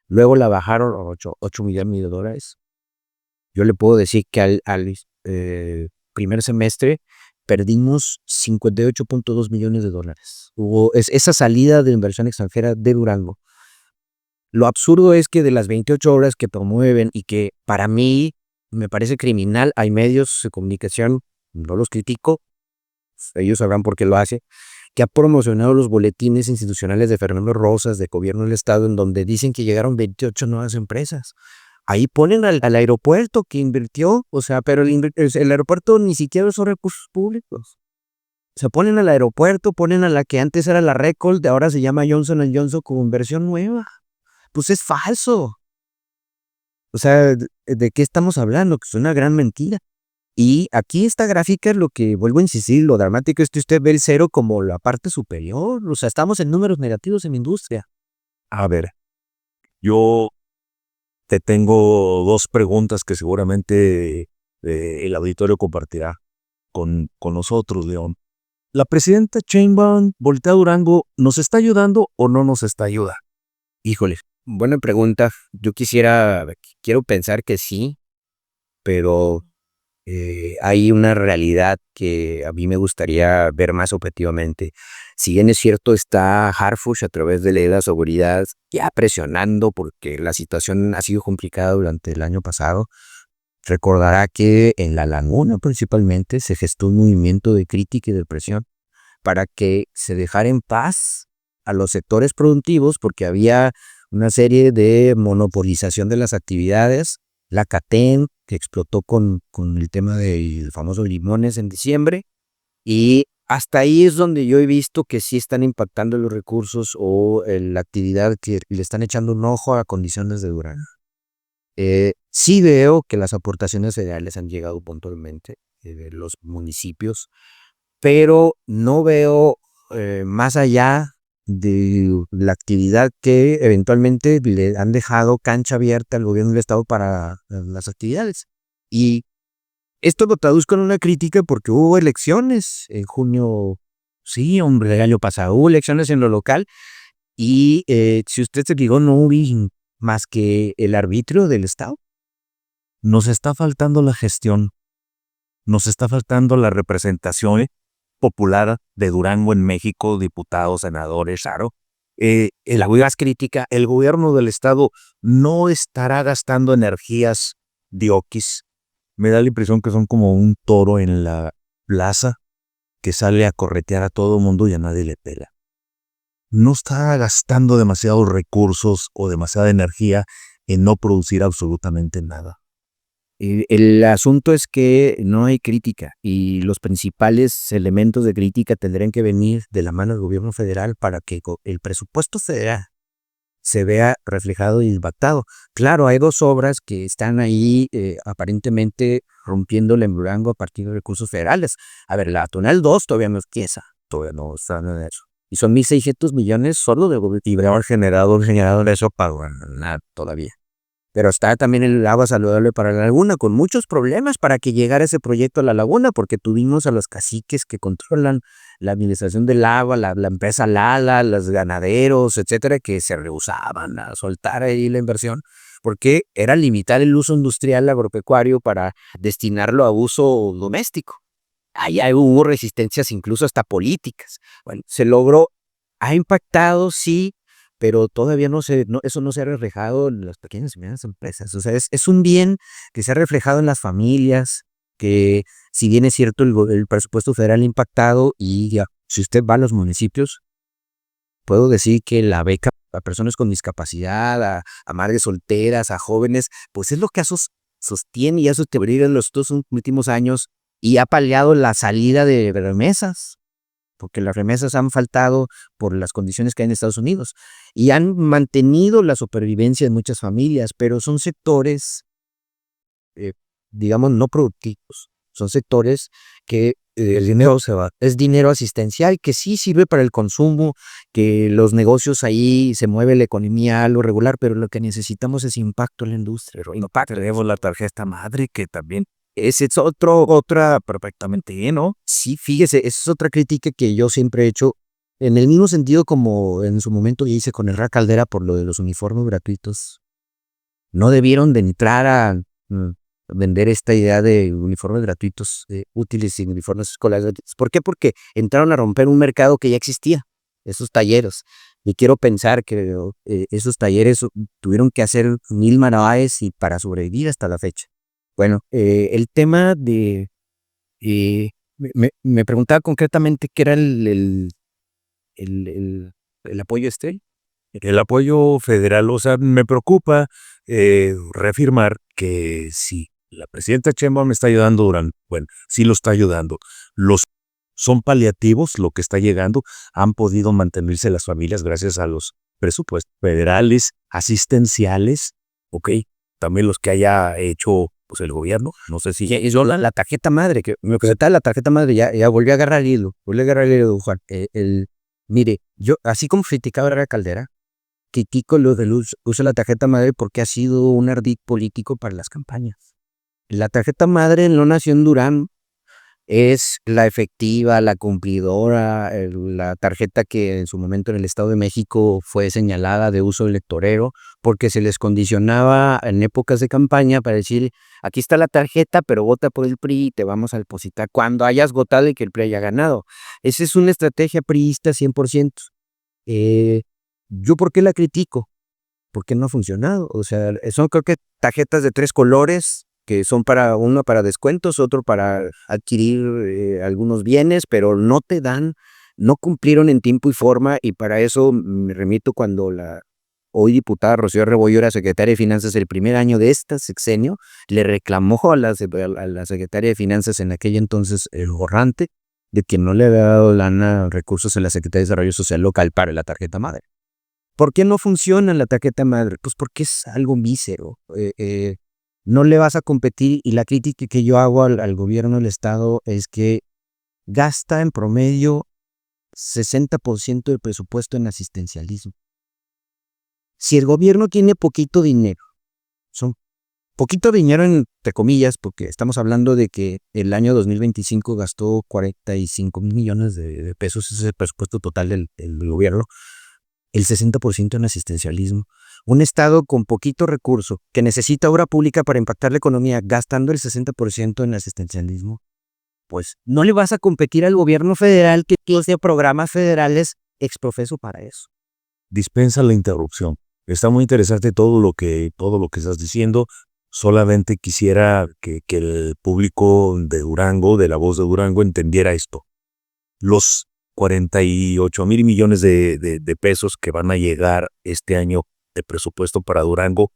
Luego la bajaron a 8 millones de dólares. Yo le puedo decir que al primer semestre perdimos 58.2 millones de dólares. Hubo esa salida de inversión extranjera de Durango. Lo absurdo es que de las 28 horas que promueven y que para mí me parece criminal, hay medios de comunicación, no los critico, ellos sabrán por qué lo hace, que ha promocionado los boletines institucionales de Fernando Rosas, de Gobierno del Estado, en donde dicen que llegaron 28 nuevas empresas. Ahí ponen al aeropuerto que invirtió, o sea, pero el aeropuerto ni siquiera son recursos públicos. O sea, ponen al aeropuerto, ponen a la que antes era la Recold, ahora se llama Johnson & Johnson como inversión nueva. Pues es falso. O sea, ¿de qué estamos hablando? Que es una gran mentira. Y aquí esta gráfica es lo que, vuelvo a insistir, lo dramático es que usted ve el 0 como la parte superior. O sea, estamos en números negativos en la industria. A ver, yo te tengo dos preguntas que seguramente el auditorio compartirá con nosotros, León. ¿La presidenta Sheinbaum voltea a Durango nos está ayudando o no nos está ayudando? Híjole, buena pregunta. Yo quiero pensar que sí, pero hay una realidad que a mí me gustaría ver más objetivamente. Si bien es cierto, está Harfuch a través de la seguridad ya presionando porque la situación ha sido complicada durante el año pasado. Recordará que en La Laguna principalmente se gestó un movimiento de crítica y de presión para que se dejara en paz a los sectores productivos porque había una serie de monopolización de las actividades. La CATEM, que explotó con el tema del famoso limones en diciembre, y hasta ahí es donde yo he visto que sí están impactando los recursos o la actividad, que le están echando un ojo a condiciones de Durango. Sí veo que las aportaciones federales han llegado puntualmente de los municipios, pero no veo más allá de la actividad que eventualmente le han dejado cancha abierta al gobierno del estado para las actividades. Y esto lo traduzco en una crítica porque hubo elecciones en junio, sí, hombre, el año pasado hubo elecciones en lo local y si usted se fijó no hubo más que el arbitrio del estado. Nos está faltando la gestión, nos está faltando la representación popular de Durango en México, diputados, senadores, claro. Las crítica, el gobierno del estado no estará gastando energías dioquis. Me da la impresión que son como un toro en la plaza que sale a corretear a todo el mundo y a nadie le pela. No está gastando demasiados recursos o demasiada energía en no producir absolutamente nada. El asunto es que no hay crítica y los principales elementos de crítica tendrán que venir de la mano del gobierno federal para que el presupuesto federal se vea reflejado y impactado. Claro, hay dos obras que están ahí aparentemente rompiéndole en Durango a partir de recursos federales. A ver, la Tonal 2 todavía no empieza, todavía no está en eso. Y son 1.600 millones solo de gobierno. Y haber generado eso para nada todavía. Pero está también el agua saludable para la laguna, con muchos problemas para que llegara ese proyecto a la laguna, porque tuvimos a los caciques que controlan la administración del agua, la empresa Lala, los ganaderos, etcétera, que se rehusaban a soltar ahí la inversión, porque era limitar el uso industrial agropecuario para destinarlo a uso doméstico. Ahí hubo resistencias incluso hasta políticas. Bueno, se logró, ha impactado, sí, pero todavía eso no se ha reflejado en las pequeñas y medianas empresas. O sea, es un bien que se ha reflejado en las familias, que si bien es cierto el presupuesto federal ha impactado, y ya, si usted va a los municipios, puedo decir que la beca a personas con discapacidad, a madres solteras, a jóvenes, pues es lo que sostiene y ha sostenido en los 2 últimos años y ha paliado la salida de remesas, porque las remesas han faltado por las condiciones que hay en Estados Unidos y han mantenido la supervivencia de muchas familias, pero son sectores, digamos, no productivos. Son sectores que el dinero se va. Es dinero asistencial que sí sirve para el consumo, que los negocios ahí se mueve la economía a lo regular, pero lo que necesitamos es impacto en la industria. Tenemos la tarjeta madre que también ese es otra perfectamente, ¿no? Sí, fíjese, esa es otra crítica que yo siempre he hecho, en el mismo sentido como en su momento hice con Herrera Caldera por lo de los uniformes gratuitos. No debieron de entrar a vender esta idea de uniformes gratuitos, útiles y uniformes escolares gratuitos. ¿Por qué? Porque entraron a romper un mercado que ya existía, esos talleres. Y quiero pensar que esos talleres tuvieron que hacer 1000 malabares y para sobrevivir hasta la fecha. Bueno, el tema de... me preguntaba concretamente qué era el apoyo El apoyo federal, o sea, me preocupa reafirmar que sí, la presidenta Sheinbaum me está ayudando bueno, sí lo está ayudando. Son paliativos lo que está llegando, han podido mantenerse las familias gracias a los presupuestos federales, asistenciales, ok, también los que haya hecho pues el gobierno, no sé si... Yo la tarjeta madre, que me presentaba la tarjeta madre, ya volví a agarrar el hilo, Juan. Mire, yo así como criticaba a Herrera Caldera, critico lo del uso de la tarjeta madre porque ha sido un ardid político para las campañas. La tarjeta madre no nació en Durán, es la efectiva, la cumplidora, la tarjeta que en su momento en el Estado de México fue señalada de uso electorero porque se les condicionaba en épocas de campaña para decir, aquí está la tarjeta, pero vota por el PRI y te vamos a depositar cuando hayas votado y que el PRI haya ganado. Esa es una estrategia priista 100%. ¿Yo por qué la critico? Porque no ha funcionado. O sea, son creo que tarjetas de 3 colores que son uno para descuentos, otro para adquirir algunos bienes, pero no cumplieron en tiempo y forma, y para eso me remito cuando la hoy diputada Rocío Rebollo era secretaria de Finanzas el primer año de este sexenio, le reclamó a la secretaria de Finanzas en aquel entonces, el Gorrante, de que no le había dado recursos en la Secretaría de Desarrollo Social Local para la tarjeta madre. ¿Por qué no funciona la tarjeta madre? Pues porque es algo mísero. No le vas a competir, y la crítica que yo hago al gobierno del Estado es que gasta en promedio 60% del presupuesto en asistencialismo. Si el gobierno tiene poquito dinero, son poquito dinero entre comillas, porque estamos hablando de que el año 2025 gastó 45 mil millones de pesos, ese es el presupuesto total del gobierno, el 60% en asistencialismo. Un Estado con poquito recurso, que necesita obra pública para impactar la economía, gastando el 60% en asistencialismo, pues no le vas a competir al gobierno federal que tiene programas federales exprofeso para eso. Dispensa la interrupción. Está muy interesante todo lo que estás diciendo. Solamente quisiera que el público de Durango, de La Voz de Durango, entendiera esto. Los 48 mil millones de pesos que van a llegar este año de presupuesto para Durango,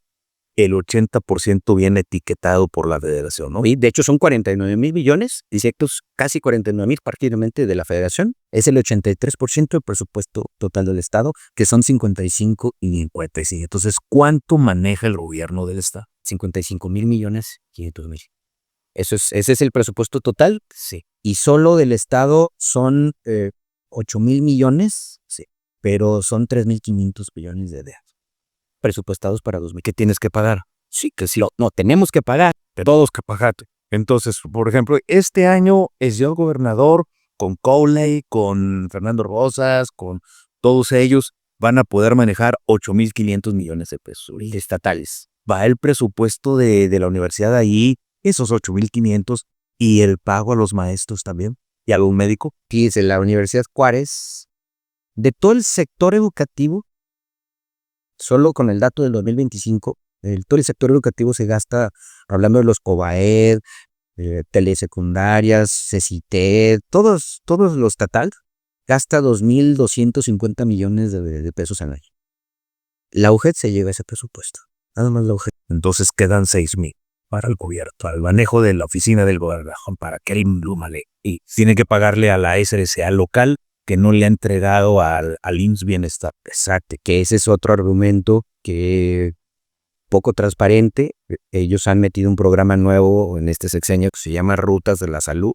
el 80% viene etiquetado por la federación, ¿no? Y de hecho son 49 mil millones, directos casi 49 mil prácticamente de la federación. Es el 83% del presupuesto total del Estado, que son 55 y 55. Entonces, ¿cuánto maneja el gobierno del Estado? 55 mil millones, 500 mil. Ese es el presupuesto total, sí. Y solo del Estado son 8 mil millones, sí. Pero son 3.500 millones de DEA presupuestados para 2000. ¿Qué tienes que pagar? Sí, que sí. No, tenemos que pagar. Todos que pagar. Entonces, por ejemplo, este año el señor gobernador, con Crowley, con Fernando Rosas, con todos ellos, van a poder manejar 8.500 millones de pesos estatales. Va el presupuesto de la universidad ahí, esos 8.500, y el pago a los maestros también, y a algún médico. Fíjese, la Universidad Juárez, de todo el sector educativo, solo con el dato del 2025, todo el sector educativo se gasta, hablando de los COBAED, telesecundarias, CECITED, todos los estatal, gasta 2.250 millones de pesos al año. La UGED se lleva ese presupuesto, nada más la UGED. Entonces quedan 6.000 para el gobierno, para el manejo de la oficina del gobernador, para que él y tiene que pagarle a la SRSA local, que no le ha entregado al IMSS Bienestar. Exacto, que ese es otro argumento que poco transparente. Ellos han metido un programa nuevo en este sexenio que se llama Rutas de la Salud.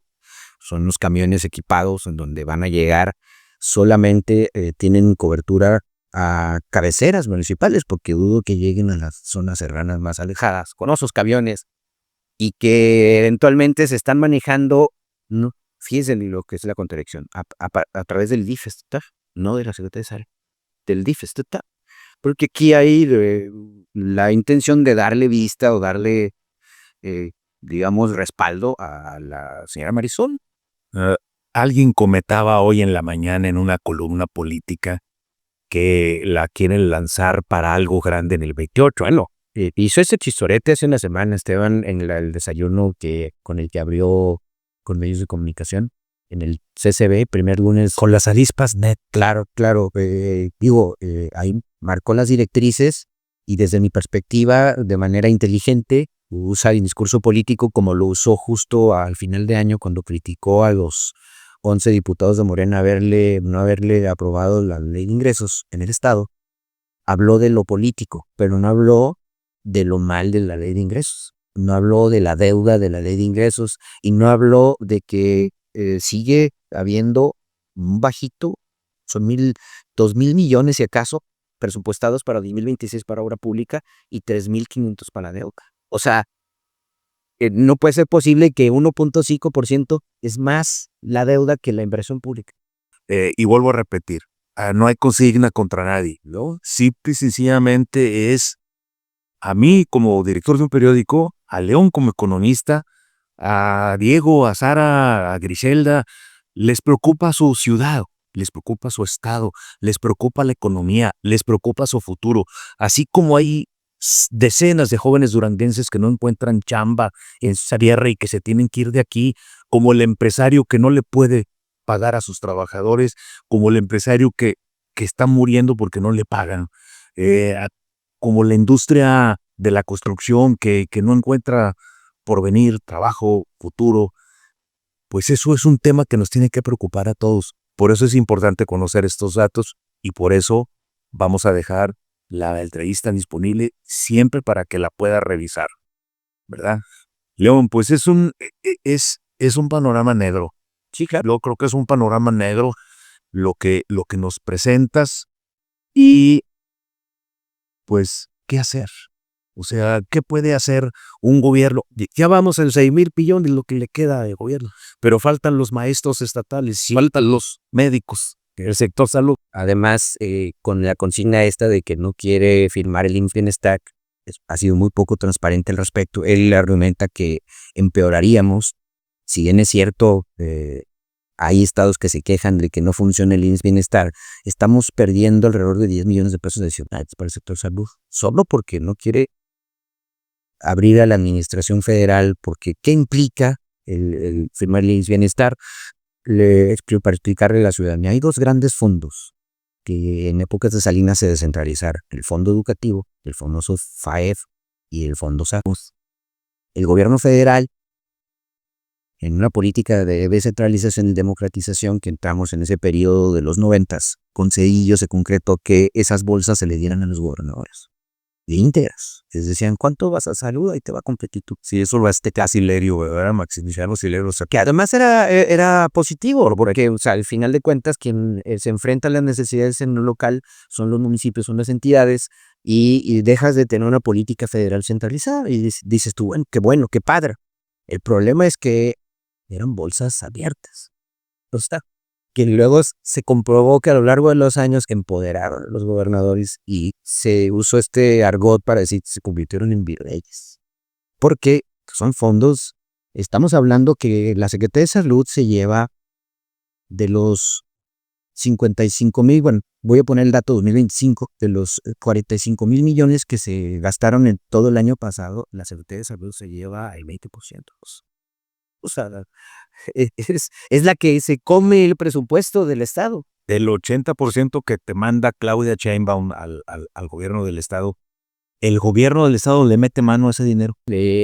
Son unos camiones equipados en donde van a llegar, solamente tienen cobertura a cabeceras municipales, porque dudo que lleguen a las zonas serranas más alejadas con esos camiones, y que eventualmente se están manejando, no, fíjense lo que es la contradicción, a través del DIF estatal, no de la Secretaría de Salud, del DIF estatal, porque aquí hay la intención de darle vista o darle, digamos, respaldo a la señora Marisol. Alguien comentaba hoy en la mañana en una columna política que la quieren lanzar para algo grande en el 28. Bueno, hizo ese chistorete hace una semana, Esteban, en el desayuno con el que abrió con medios de comunicación, en el CCB, primer lunes. Con las avispas net. Claro, ahí marcó las directrices, y desde mi perspectiva, de manera inteligente, usa el discurso político como lo usó justo al final de año, cuando criticó a los 11 diputados de Morena no haberle aprobado la ley de ingresos en el Estado. Habló de lo político, pero no habló de lo mal de la ley de ingresos. No habló de la deuda de la ley de ingresos, y no habló de que sigue habiendo un bajito, son 2.000 millones si acaso, presupuestados para 2026 para obra pública y 3,500 para la deuda. O sea, no puede ser posible que 1,5% es más la deuda que la inversión pública. Y vuelvo a repetir, no hay consigna contra nadie, ¿no? Simple y sencillamente es a mí como director de un periódico, a León como economista, a Diego, a Sara, a Griselda, les preocupa su ciudad, les preocupa su estado, les preocupa la economía, les preocupa su futuro. Así como hay decenas de jóvenes duranguenses que no encuentran chamba en Sarriá y que se tienen que ir de aquí, como el empresario que no le puede pagar a sus trabajadores, como el empresario que está muriendo porque no le pagan, como la industria de la construcción que no encuentra porvenir, trabajo, futuro. Pues eso es un tema que nos tiene que preocupar a todos. Por eso es importante conocer estos datos y por eso vamos a dejar la entrevista disponible siempre para que la pueda revisar, ¿verdad? León, pues es un panorama negro. Sí, claro. Yo creo que es un panorama negro lo que nos presentas y pues, ¿qué hacer? O sea, ¿qué puede hacer un gobierno? Ya vamos en 6,000 billones lo que le queda de gobierno, pero faltan los maestros estatales, faltan los médicos, el sector salud. Además, con la consigna esta de que no quiere firmar el IMSS Bienestar, ha sido muy poco transparente al respecto. Él argumenta que empeoraríamos. Si bien es cierto, hay estados que se quejan de que no funciona el IMSS Bienestar, estamos perdiendo alrededor de 10 millones de pesos adicionales para el sector salud, solo porque no quiere abrir a la administración federal, porque ¿qué implica el firmar el IMSS Bienestar? Para explicarle a la ciudadanía, hay dos grandes fondos que en épocas de Salinas se descentralizaron, el Fondo Educativo, el famoso FAEF y el Fondo SACUD. El gobierno federal, en una política de descentralización y democratización que entramos en ese periodo de los 90s, concedillo se concretó que esas bolsas se le dieran a los gobernadores. Íntegras. Les decían, ¿cuánto vas a salud? Ahí te va a competir tú. Sí, eso lo hace casi Silerio, ¿verdad? Maximiliano Silerio. O sea, que además era positivo, porque o sea, al final de cuentas quien se enfrenta a las necesidades en lo local son los municipios, son las entidades, y dejas de tener una política federal centralizada y dices tú, bueno, qué padre. El problema es que eran bolsas abiertas. O sea, que luego se comprobó que a lo largo de los años empoderaron a los gobernadores y se usó este argot para decir se convirtieron en virreyes. Porque son fondos, estamos hablando que la Secretaría de Salud se lleva de los 55,000, bueno, voy a poner el dato 2025, de los 45,000 millones que se gastaron en todo el año pasado, la Secretaría de Salud se lleva el 20%. O sea, es la que se come el presupuesto del Estado. Del 80% que te manda Claudia Sheinbaum al gobierno del Estado, el gobierno del Estado le mete mano a ese dinero.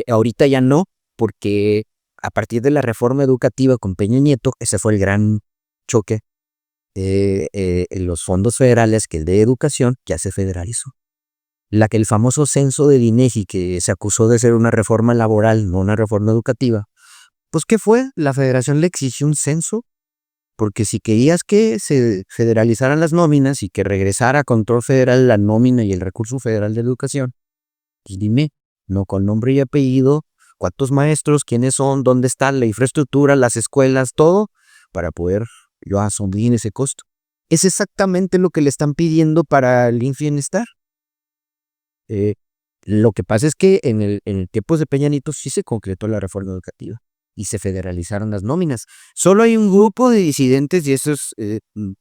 Ahorita ya no, porque a partir de la reforma educativa con Peña Nieto, ese fue el gran choque, los fondos federales, que el de educación, ya se federalizó. El famoso censo del INEGI, que se acusó de ser una reforma laboral, no una reforma educativa, pues ¿qué fue? La federación le exigió un censo, porque si querías que se federalizaran las nóminas y que regresara a control federal la nómina y el recurso federal de educación, pues dime, no con nombre y apellido, cuántos maestros, quiénes son, dónde está la infraestructura, las escuelas, todo, para poder yo asumir ese costo. Es exactamente lo que le están pidiendo para el IMSS Bienestar. Lo que pasa es que en el tiempo de Peña Nieto sí se concretó la reforma educativa y se federalizaron las nóminas. Solo hay un grupo de disidentes, y eso es,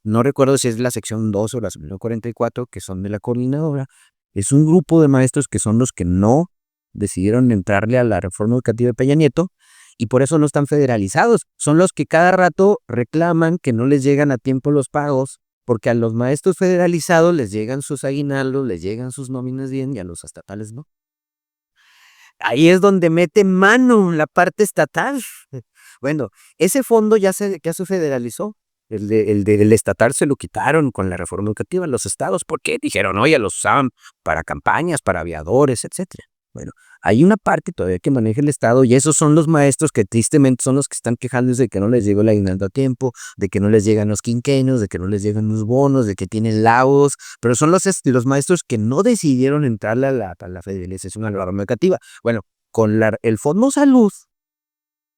no recuerdo si es la sección 2 o la sección 44, que son de la coordinadora. Es un grupo de maestros que son los que no decidieron entrarle a la reforma educativa de Peña Nieto y por eso no están federalizados. Son los que cada rato reclaman que no les llegan a tiempo los pagos, porque a los maestros federalizados les llegan sus aguinaldos, les llegan sus nóminas bien y a los estatales no. Ahí es donde mete mano la parte estatal. Bueno, ese fondo ya se federalizó. El estatal se lo quitaron con la reforma educativa. Los estados, ¿por qué? Dijeron, oye, los usaban para campañas, para aviadores, etc. Bueno, hay una parte todavía que maneja el Estado y esos son los maestros que tristemente son los que están quejándose de que no les llegó el aguinaldo a tiempo, de que no les llegan los quinquenios, de que no les llegan los bonos, de que tienen laudos, pero son los maestros que no decidieron entrar a la federalización, a la rama educativa. Bueno, con el Fondo Salud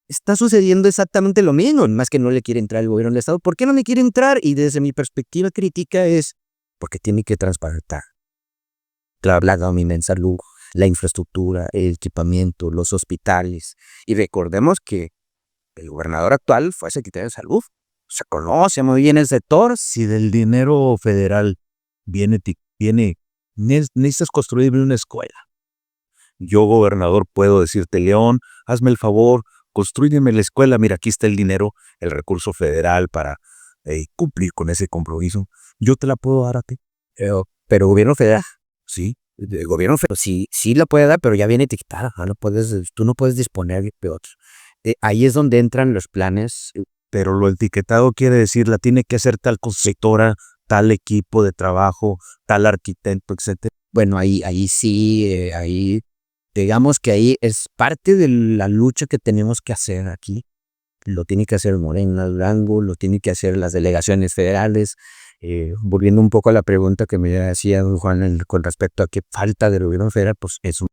está sucediendo exactamente lo mismo, más que no le quiere entrar el gobierno del Estado. ¿Por qué no le quiere entrar? Y desde mi perspectiva crítica es porque tiene que transparentar la gasolina en salud, la infraestructura, el equipamiento, los hospitales. Y recordemos que el gobernador actual fue secretario de salud. Se conoce muy bien el sector. Si del dinero federal necesitas construir una escuela. Yo, gobernador, puedo decirte, León, hazme el favor, construyeme la escuela. Mira, aquí está el dinero, el recurso federal para cumplir con ese compromiso. Yo te la puedo dar a ti. Pero gobierno federal, Sí. el gobierno federal sí la puede dar, pero ya viene etiquetada. Tú no puedes disponer de otros. Ahí es donde entran los planes. Pero lo etiquetado quiere decir la tiene que hacer tal constructora, tal equipo de trabajo, tal arquitecto, etcétera. Bueno, ahí sí, digamos que ahí es parte de la lucha que tenemos que hacer aquí. Lo tiene que hacer Morena, Durango, lo tiene que hacer las delegaciones federales. Volviendo un poco a la pregunta que me hacía don Juan con respecto a qué falta del gobierno federal, pues eso,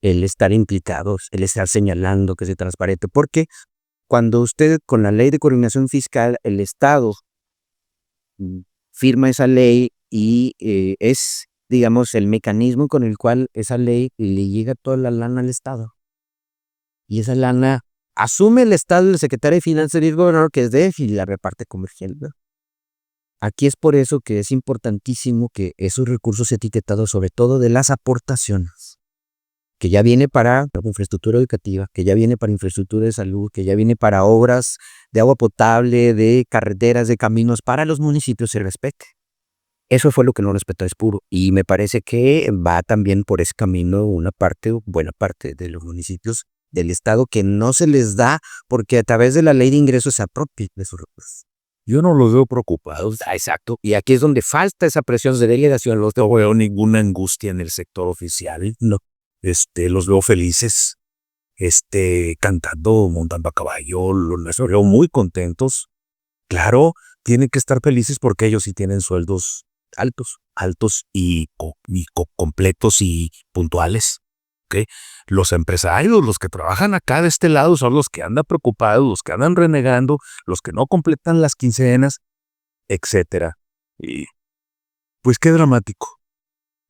el estar implicados, el estar señalando que se transparente, porque cuando usted con la ley de coordinación fiscal, el Estado firma esa ley y es, digamos, el mecanismo con el cual esa ley le llega toda la lana al Estado. Y esa lana asume el Estado, el secretario de Finanzas y el gobernador, que es déficit, y la reparte convergiendo. Aquí es por eso que es importantísimo que esos recursos etiquetados, sobre todo de las aportaciones, que ya viene para infraestructura educativa, que ya viene para infraestructura de salud, que ya viene para obras de agua potable, de carreteras, de caminos para los municipios, se respete. Eso fue lo que no respetó Espuro. Y me parece que va también por ese camino buena parte de los municipios del Estado que no se les da porque a través de la ley de ingresos se apropia de sus recursos. Yo no los veo preocupados. Exacto. Y aquí es donde falta esa presión de delegación. No veo ninguna angustia en el sector oficial. No. Los veo felices, cantando, montando a caballo, los veo muy contentos. Claro, tienen que estar felices porque ellos sí tienen sueldos altos y completos y puntuales. ¿Okay? Los empresarios, los que trabajan acá de este lado, son los que andan preocupados, los que andan renegando, los que no completan las quincenas, etcétera. Y pues qué dramático.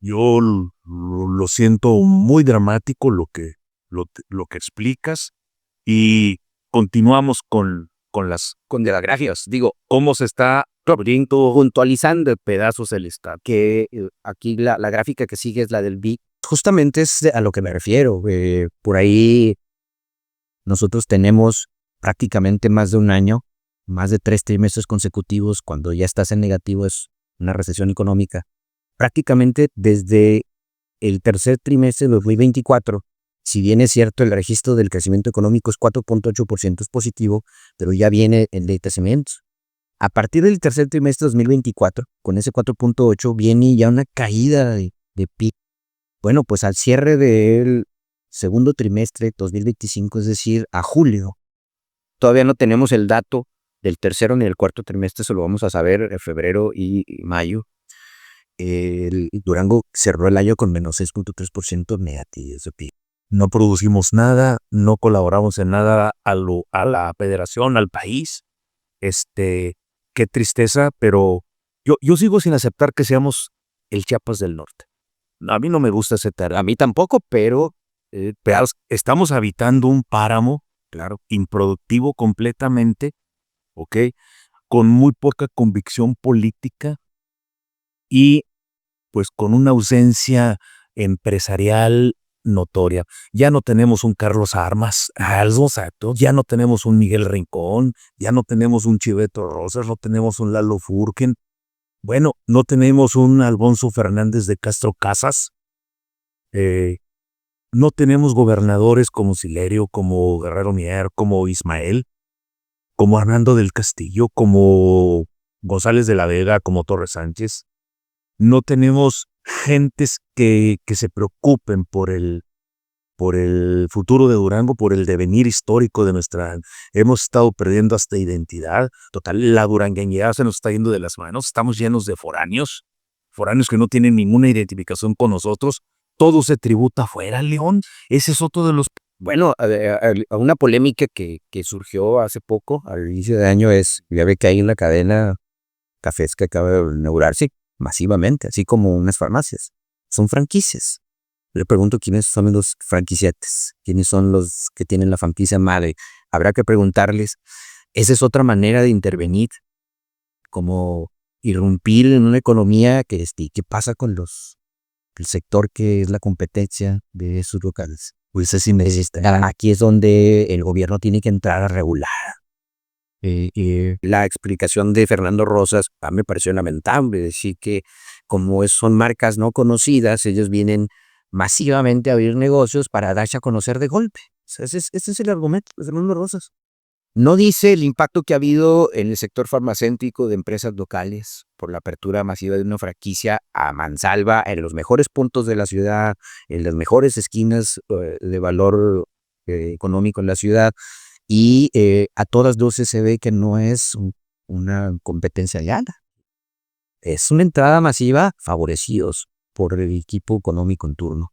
Yo lo siento muy dramático lo que explicas y continuamos con las gracias. Digo, cómo se está puntualizando pedazos del Estado. Que aquí la gráfica que sigue es la del BIC. Justamente es a lo que me refiero. Por ahí nosotros tenemos prácticamente más de un año, más de 3 trimestres consecutivos. Cuando ya estás en negativo es una recesión económica. Prácticamente desde el tercer trimestre de 2024, si bien es cierto el registro del crecimiento económico es 4.8% es positivo, pero ya viene el decrecimiento. A partir del tercer trimestre de 2024, con ese 4.8 viene ya una caída de PIB. Bueno, pues al cierre del segundo trimestre 2025, es decir, a julio, todavía no tenemos el dato del tercero ni del cuarto trimestre, eso lo vamos a saber en febrero y mayo. El Durango cerró el año con menos 6.3% negativo de PIB. No producimos nada, no colaboramos en nada a la federación, al país. Qué tristeza, pero yo sigo sin aceptar que seamos el Chiapas del Norte. A mí no me gusta ese término. A mí tampoco, pero estamos habitando un páramo, claro, improductivo completamente, ¿ok? Con muy poca convicción política y pues con una ausencia empresarial notoria. Ya no tenemos un Carlos Armas, ya no tenemos un Miguel Rincón, ya no tenemos un Chiveto Rosas, no tenemos un Lalo Furquen. Bueno, no tenemos un Alfonso Fernández de Castro Casas. No tenemos gobernadores como Silerio, como Guerrero Mier, como Ismael, como Hernando del Castillo, como González de la Vega, como Torres Sánchez. no tenemos gentes que se preocupen por el futuro de Durango, por el devenir histórico de nuestra... Hemos estado perdiendo hasta identidad. Total, la durangueñidad se nos está yendo de las manos. Estamos llenos de foráneos que no tienen ninguna identificación con nosotros. Todo se tributa afuera, León. Ese es otro de los... Bueno, a una polémica que surgió hace poco, al inicio de año, ya ve que hay una cadena cafés que acaba de inaugurarse masivamente, así como unas farmacias. Son franquicias. Le pregunto quiénes son los franquiciates, quiénes son los que tienen la franquicia madre. Habrá que preguntarles. Esa es otra manera de intervenir, como irrumpir en una economía ¿qué pasa con el sector que es la competencia de esos locales? Pues así necesita. Aquí es donde el gobierno tiene que entrar a regular. La explicación de Fernando Rosas me pareció lamentable, decir que como son marcas no conocidas, ellos vienen masivamente a abrir negocios para darse a conocer de golpe. O sea, ese es el argumento de Fernando Rosas. No dice el impacto que ha habido en el sector farmacéutico de empresas locales por la apertura masiva de una franquicia a mansalva en los mejores puntos de la ciudad, en las mejores esquinas de valor económico en la ciudad, y a todas luces se ve que no es una competencia llana. Es una entrada masiva favorecidos por el equipo económico en turno.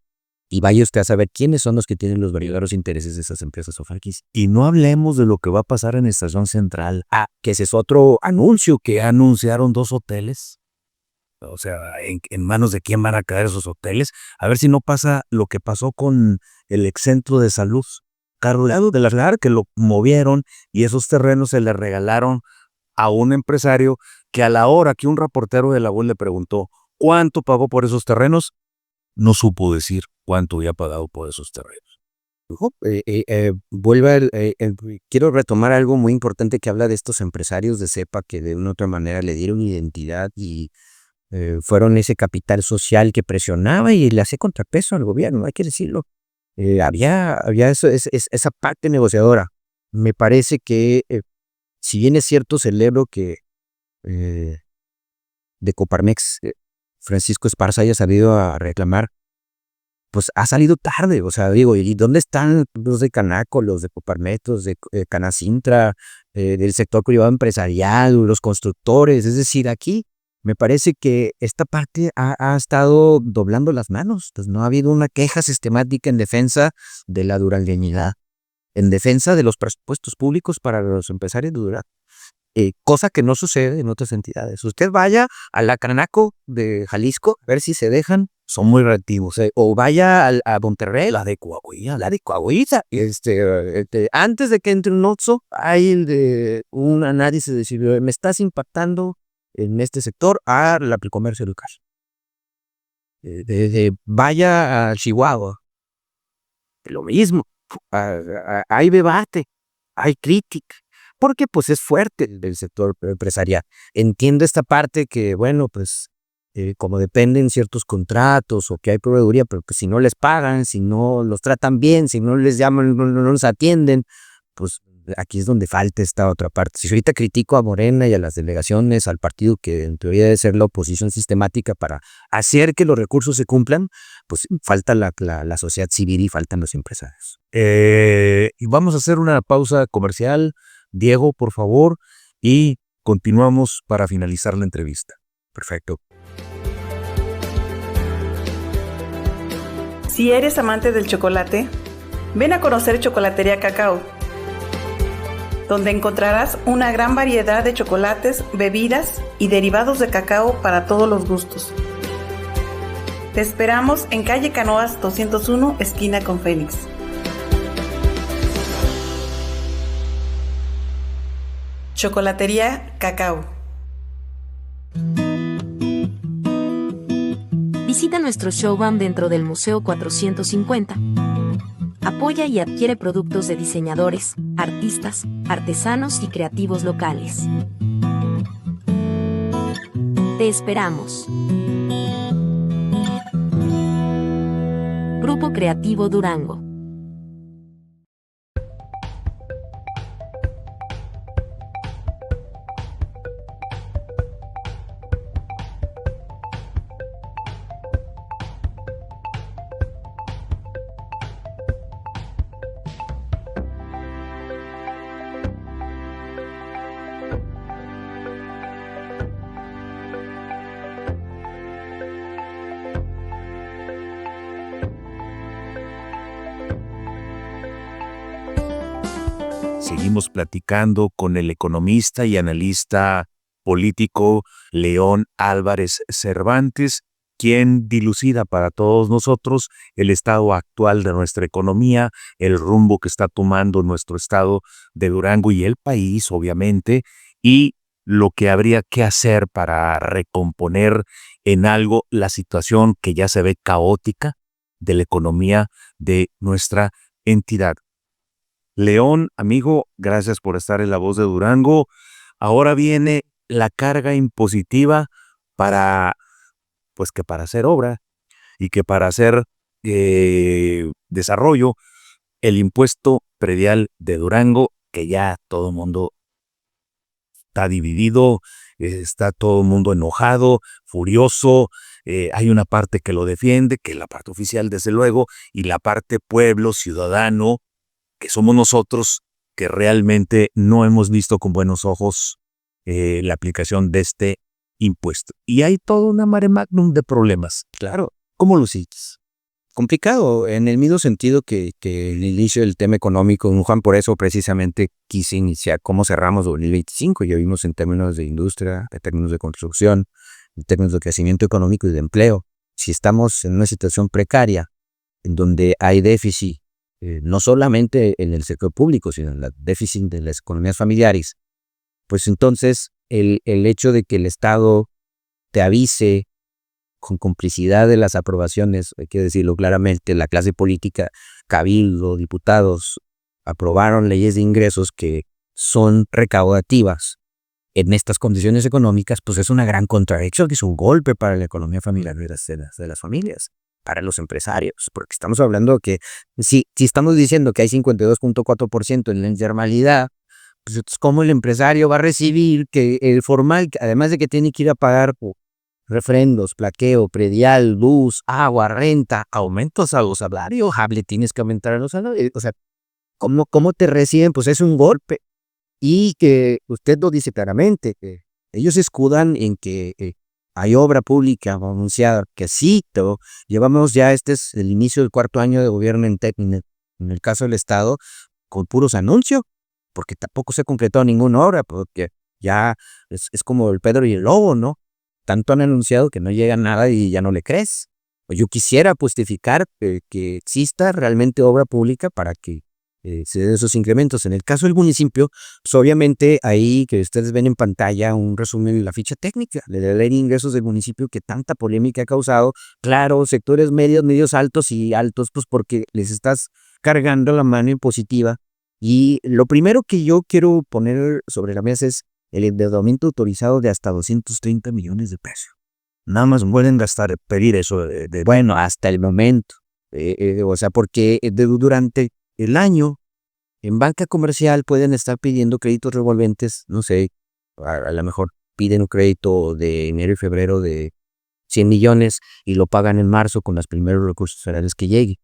Y vaya usted a saber quiénes son los que tienen los verdaderos intereses de esas empresas o franquicias. Y no hablemos de lo que va a pasar en Estación Central. Que ese es otro anuncio que anunciaron 2 hoteles. O sea, ¿en manos de quién van a caer esos hoteles? A ver si no pasa lo que pasó con el excentro de salud Carlos de la Lar, que lo movieron y esos terrenos se le regalaron a un empresario que a la hora que un reportero de la UAS le preguntó ¿cuánto pagó por esos terrenos? No supo decir cuánto había pagado por esos terrenos. Quiero retomar algo muy importante que habla de estos empresarios de cepa que de una u otra manera le dieron identidad y fueron ese capital social que presionaba y le hacía contrapeso al gobierno, hay que decirlo. Había esa parte negociadora. Me parece que, si bien es cierto, celebro que de Coparmex Francisco Esparza haya salido a reclamar, pues ha salido tarde. O sea, digo, ¿y dónde están los de Canaco, los de Coparmex, los de Canacintra, del sector privado empresarial, los constructores? Es decir, aquí me parece que esta parte ha estado doblando las manos. Pues no ha habido una queja sistemática en defensa de la durangueñidad, en defensa de los presupuestos públicos para los empresarios de Durango. Cosa que no sucede en otras entidades. Usted vaya a la Canaco de Jalisco, a ver si se dejan, son muy reactivos. O vaya a Monterrey, la de Coahuila. Antes de que entre un Oxxo, hay un análisis de decir, me estás impactando en este sector el comercio local. Vaya a Chihuahua, lo mismo. Hay debate, hay crítica. Porque pues es fuerte el sector empresarial. Entiendo esta parte que, bueno, pues como dependen ciertos contratos o que hay proveeduría, pero que si no les pagan, si no los tratan bien, si no les llaman, no los atienden, pues aquí es donde falta esta otra parte. Si ahorita critico a Morena y a las delegaciones, al partido que en teoría debe ser la oposición sistemática para hacer que los recursos se cumplan, pues falta la sociedad civil y faltan los empresarios. Y vamos a hacer una pausa comercial. Diego, por favor, y continuamos para finalizar la entrevista. Perfecto. Si eres amante del chocolate, ven a conocer Chocolatería Cacao, donde encontrarás una gran variedad de chocolates, bebidas y derivados de cacao para todos los gustos. Te esperamos en calle Canoas 201, esquina con Félix. Chocolatería Cacao. Visita nuestro showroom dentro del Museo 450. Apoya y adquiere productos de diseñadores, artistas, artesanos y creativos locales. Te esperamos. Grupo Creativo Durango. seguimos platicando con el economista y analista político León Álvarez Cervantes, quien dilucida para todos nosotros el estado actual de nuestra economía, el rumbo que está tomando nuestro estado de Durango y el país, obviamente, y lo que habría que hacer para recomponer en algo la situación que ya se ve caótica de la economía de nuestra entidad. León, amigo, gracias por estar en La Voz de Durango. Ahora viene la carga impositiva para hacer obra y que para hacer desarrollo, el impuesto predial de Durango, que ya todo el mundo está dividido, está todo el mundo enojado, furioso. Hay una parte que lo defiende, que es la parte oficial, desde luego, y la parte pueblo, ciudadano, que somos nosotros, que realmente no hemos visto con buenos ojos la aplicación de este impuesto. Y hay toda una mare magnum de problemas. Claro, ¿cómo lo sientes? Complicado, en el mismo sentido que el inicio del tema económico, don Juan, por eso precisamente quise iniciar cómo cerramos 2025. Ya vimos en términos de industria, en términos de construcción, en términos de crecimiento económico y de empleo. Si estamos en una situación precaria, en donde hay déficit, no solamente en el sector público, sino en el déficit de las economías familiares, pues entonces el hecho de que el Estado te avise con complicidad de las aprobaciones, hay que decirlo claramente, la clase política, cabildo, diputados, aprobaron leyes de ingresos que son recaudativas en estas condiciones económicas, pues es una gran contradicción, que es un golpe para la economía familiar de las familias, para los empresarios, porque estamos hablando que si estamos diciendo que hay 52.4% en la informalidad, pues entonces, ¿cómo el empresario va a recibir que el formal, además de que tiene que ir a pagar refrendos, plaqueo, predial, luz, agua, renta, aumentos a los salarios, le tienes que aumentar a los salarios? O sea, ¿cómo te reciben? Pues es un golpe. Y que usted lo dice claramente, que ellos se escudan en que hay obra pública anunciada, que sí, llevamos ya, este es el inicio del 4º año de gobierno en el caso del Estado, con puros anuncios, porque tampoco se concretó ninguna obra, porque ya es como el Pedro y el Lobo, ¿no? Tanto han anunciado que no llega nada y ya no le crees. Yo quisiera justificar que exista realmente obra pública para que se den esos incrementos. En el caso del municipio, pues obviamente ahí que ustedes ven en pantalla un resumen de la ficha técnica de la ley de ingresos del municipio que tanta polémica ha causado. Claro, sectores medios altos y altos, pues porque les estás cargando la mano impositiva. Y lo primero que yo quiero poner sobre la mesa es el endeudamiento autorizado de hasta 230 millones de pesos. Nada más pueden pedir eso. Bueno, hasta el momento. O sea, porque durante el año en banca comercial pueden estar pidiendo créditos revolventes, no sé, a lo mejor piden un crédito de enero y febrero de 100 millones y lo pagan en marzo con los primeros recursos federales que lleguen.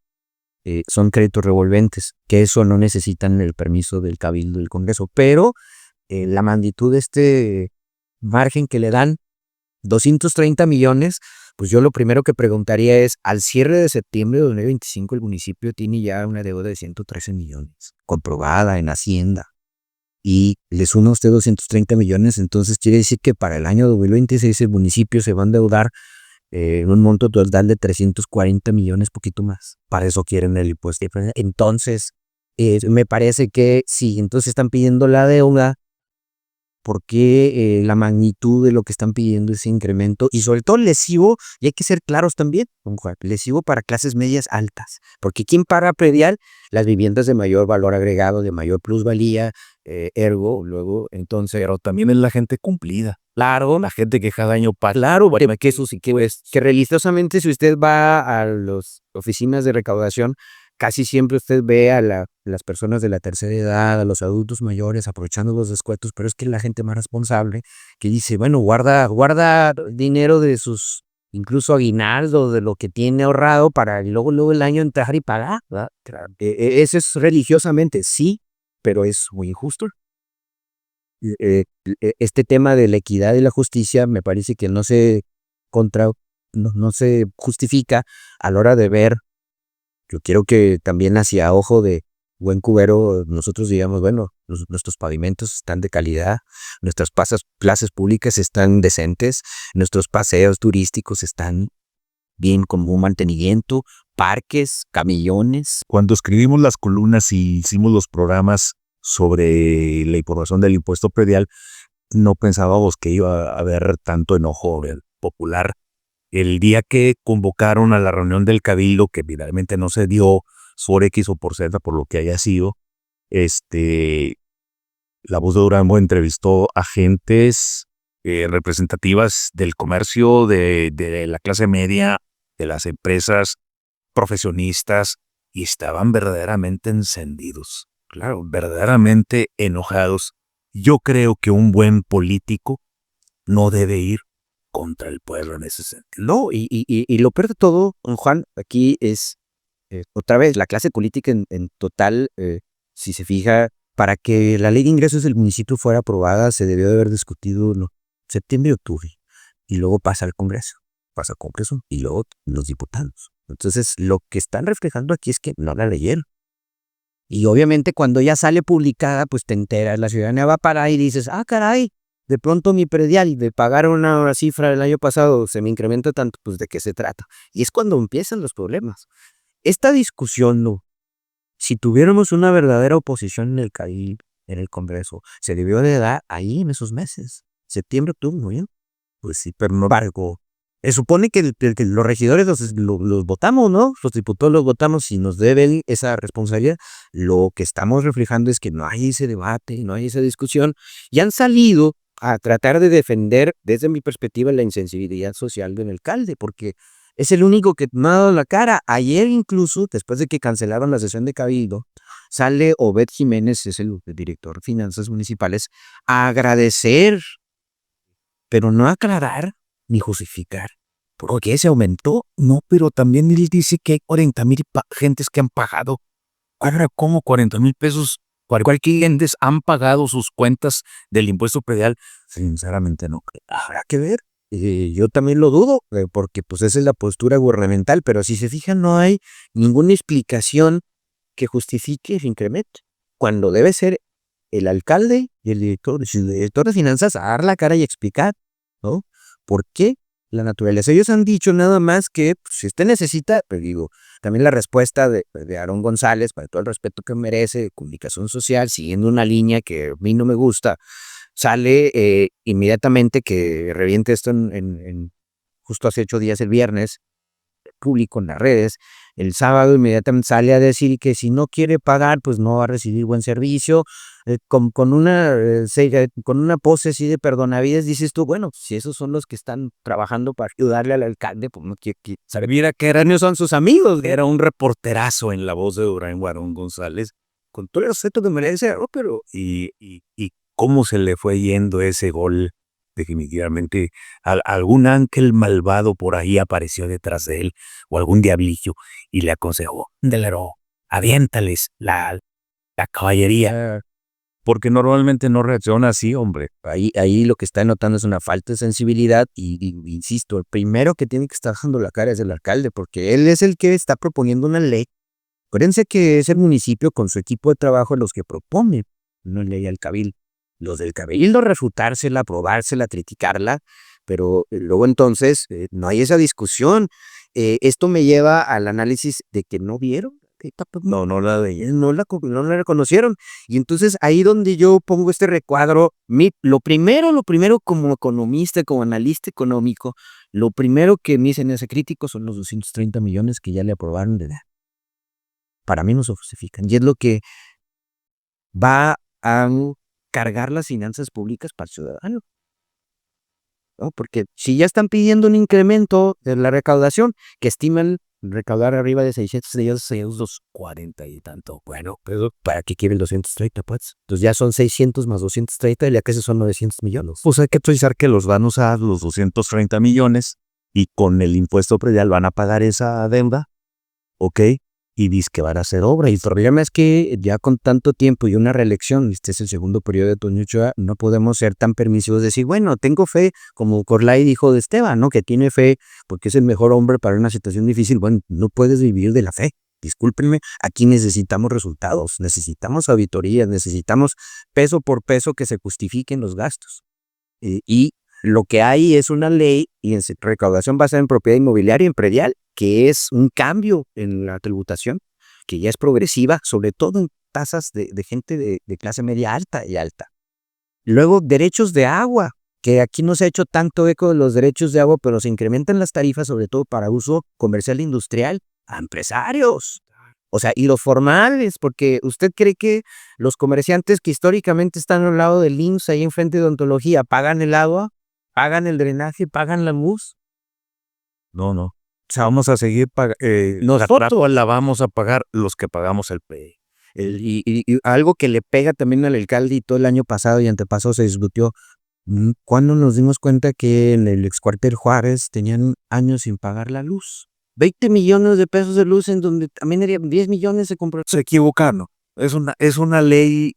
Son créditos revolventes, que eso no necesitan el permiso del Cabildo del Congreso, pero la magnitud de este margen que le dan, 230 millones, pues yo lo primero que preguntaría es, al cierre de septiembre de 2025 el municipio tiene ya una deuda de 113 millones, comprobada en Hacienda, y le suma usted 230 millones, entonces quiere decir que para el año 2026 el municipio se va a endeudar en un monto total de 340 millones, poquito más. Para eso quieren el impuesto. Entonces, me parece que sí, entonces están pidiendo la deuda, porque la magnitud de lo que están pidiendo ese incremento, y sobre todo lesivo, y hay que ser claros también, lesivo para clases medias altas, porque ¿quién paga predial? Las viviendas de mayor valor agregado, de mayor plusvalía, ergo, luego, entonces... Pero también es la gente cumplida. Claro, La gente que cada año paga. claro, que eso sí que es, que religiosamente si usted va a las oficinas de recaudación, casi siempre usted ve a las personas de la tercera edad, a los adultos mayores aprovechando los descuentos, pero es que la gente más responsable que dice, bueno, guarda dinero de sus, incluso aguinaldo, de lo que tiene ahorrado para luego el año entrar y pagar, ¿verdad? Claro. Eso es religiosamente, sí, pero es muy injusto. Este tema de la equidad y la justicia me parece que no se justifica a la hora de ver. Yo quiero que también hacia ojo de buen cubero, nosotros digamos, bueno, nuestros pavimentos están de calidad, nuestras plazas públicas están decentes, nuestros paseos turísticos están bien con buen mantenimiento, parques, camellones. Cuando escribimos las columnas y hicimos los programas sobre la información del impuesto predial, no pensábamos que iba a haber tanto enojo popular. El día que convocaron a la reunión del Cabildo, que finalmente no se dio por X o por Z, por lo que haya sido, La Voz de Durango entrevistó a gentes representativas del comercio, de la clase media, de las empresas, profesionistas, y estaban verdaderamente encendidos, claro, verdaderamente enojados. Yo creo que un buen político no debe ir contra el pueblo en ese sentido. No, y lo peor de todo, don Juan, aquí es, otra vez, la clase política en total, si se fija, para que la ley de ingresos del municipio fuera aprobada, se debió de haber discutido en septiembre y octubre, y luego pasa al Congreso, y luego los diputados. Entonces, lo que están reflejando aquí es que no la leyeron. Y obviamente cuando ya sale publicada, pues te enteras, la ciudadanía va a parar y dices, caray, de pronto mi predial de pagar una cifra del año pasado se me incrementa tanto, pues ¿de qué se trata? Y es cuando empiezan los problemas. Esta discusión, no, si tuviéramos una verdadera oposición en el Cabildo, en el Congreso, se debió de dar ahí en esos meses, septiembre, octubre, noviembre. Pues sí, pero no embargo, se supone que los regidores los votamos, ¿no? Los diputados los votamos y nos deben esa responsabilidad. Lo que estamos reflejando es que no hay ese debate, no hay esa discusión, y han salido a tratar de defender, desde mi perspectiva, la insensibilidad social del alcalde, porque es el único que me ha dado la cara. Ayer incluso, después de que cancelaron la sesión de Cabildo, sale Obed Jiménez, es el director de Finanzas Municipales, a agradecer, pero no aclarar ni justificar. ¿Por qué se aumentó? No, pero también él dice que hay 40,000 gentes que han pagado. Ahora, ¿cómo 40,000 pesos? ¿Cuál clientes han pagado sus cuentas del impuesto predial? Sinceramente no. Habrá que ver. Yo también lo dudo, porque pues esa es la postura gubernamental, pero si se fijan no hay ninguna explicación que justifique ese incremento, cuando debe ser el alcalde y el director de finanzas a dar la cara y explicar, ¿no? ¿Por qué la naturaleza? Ellos han dicho nada más que pues, si usted necesita, pero digo, también la respuesta de Aarón González, para todo el respeto que merece, de comunicación social, siguiendo una línea que a mí no me gusta, sale inmediatamente que reviente esto justo hace 8 días, el viernes, público en las redes. El sábado inmediatamente sale a decir que si no quiere pagar, pues no va a recibir buen servicio. Con una pose así de perdonavidas, dices tú, bueno, si esos son los que están trabajando para ayudarle al alcalde, pues no quiere saber que no son sus amigos. Era un reporterazo en La Voz de Durango, Aarón González, con todo el respeto que merece, pero y cómo se le fue yendo ese gol. Definitivamente, algún ángel malvado por ahí apareció detrás de él, o algún diablillo, y le aconsejó, Delero, aviéntales la caballería. Porque normalmente no reacciona así, hombre. Ahí lo que está notando es una falta de sensibilidad y insisto, el primero que tiene que estar dando la cara es el alcalde, porque él es el que está proponiendo una ley. Acuérdense que es el municipio con su equipo de trabajo los que proponen una ley al Cabildo. Los del Cabildo refutársela, aprobársela, criticarla, pero luego entonces no hay esa discusión. Esto me lleva al análisis de que no vieron. No la veían, no la reconocieron. Y entonces ahí donde yo pongo este recuadro, lo primero como economista, como analista económico, lo primero que me dicen ese crítico son los 230 millones que ya le aprobaron de dar. Para mí no se justifican. Y es lo que va a cargar las finanzas públicas para el ciudadano, ¿no? Porque si ya están pidiendo un incremento de la recaudación, que estiman recaudar arriba de 640 y tanto, bueno, pero ¿para qué quieren 230 pues? Entonces ya son 600 más 230, ya que esos son 900 millones. Pues hay que precisar que los van a usar los 230 millones y con el impuesto predial van a pagar esa deuda, ¿ok? Y dice que van a hacer obra. Y el problema es que ya con tanto tiempo y una reelección, este es el segundo periodo de Toño Ochoa, no podemos ser tan permisivos de decir, bueno, tengo fe, como Corlay dijo de Esteban, ¿no? Que tiene fe porque es el mejor hombre para una situación difícil. Bueno, no puedes vivir de la fe. discúlpenme, aquí necesitamos resultados, necesitamos auditorías, necesitamos peso por peso que se justifiquen los gastos. Y lo que hay es una ley y en recaudación basada en propiedad inmobiliaria y en predial, que es un cambio en la tributación, que ya es progresiva, sobre todo en tasas de gente de clase media alta y alta. Luego, derechos de agua, que aquí no se ha hecho tanto eco de los derechos de agua, pero se incrementan las tarifas, sobre todo para uso comercial e industrial, a empresarios. O sea, y los formales, porque usted cree que los comerciantes que históricamente están al lado del IMSS, ahí enfrente de odontología, pagan el agua, pagan el drenaje, pagan la luz. No, no. O sea, vamos a seguir pagando. Nosotros La vamos a pagar los que pagamos el PEI. y algo que le pega también al alcalde y todo el año pasado y antepasado se discutió. ¿Cuándo nos dimos cuenta que en el excuartel Juárez tenían años sin pagar la luz? 20 millones de pesos de luz en donde también 10 millones se compró. Se equivocaron. Es una ley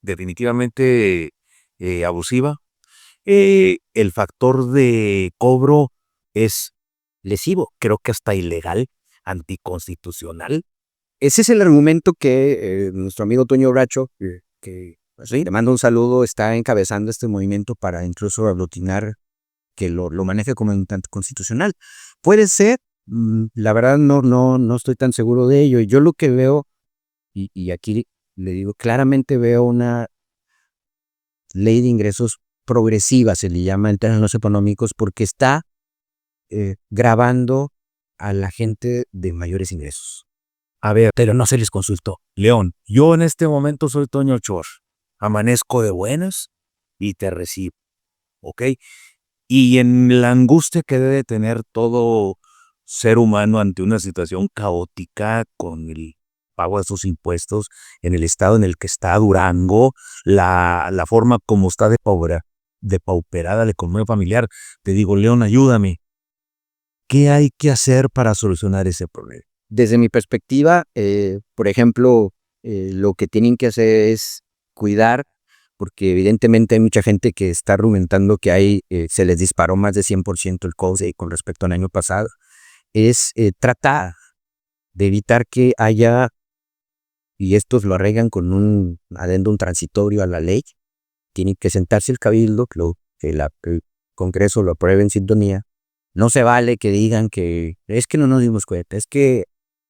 definitivamente abusiva. El factor de cobro es lesivo, creo que hasta ilegal, anticonstitucional. Ese es el argumento que nuestro amigo Toño Bracho, que le mando un saludo, está encabezando este movimiento para incluso aglutinar que lo maneje como anticonstitucional. Puede ser, la verdad no estoy tan seguro de ello. Yo lo que veo, y aquí le digo, claramente veo una ley de ingresos progresiva, se le llama en términos económicos, porque está gravando a la gente de mayores ingresos. A ver, Pero no se les consultó. León, yo en este momento soy Toño Ochoa. Amanezco de buenas y te recibo, ¿ok? Y en la angustia que debe tener todo ser humano ante una situación caótica con el pago de sus impuestos, en el estado en el que está Durango, la forma como está depauperada la economía familiar, te digo, León, ayúdame. ¿Qué hay que hacer para solucionar ese problema? Desde mi perspectiva, por ejemplo, lo que tienen que hacer es cuidar, porque evidentemente hay mucha gente que está argumentando que se les disparó más de 100% el COSE con respecto al año pasado, es tratar de evitar que haya, y estos lo arreglan con un adendum transitorio a la ley, tiene que sentarse el cabildo, que el Congreso lo apruebe en sintonía. No se vale que digan que es que no nos dimos cuenta, es que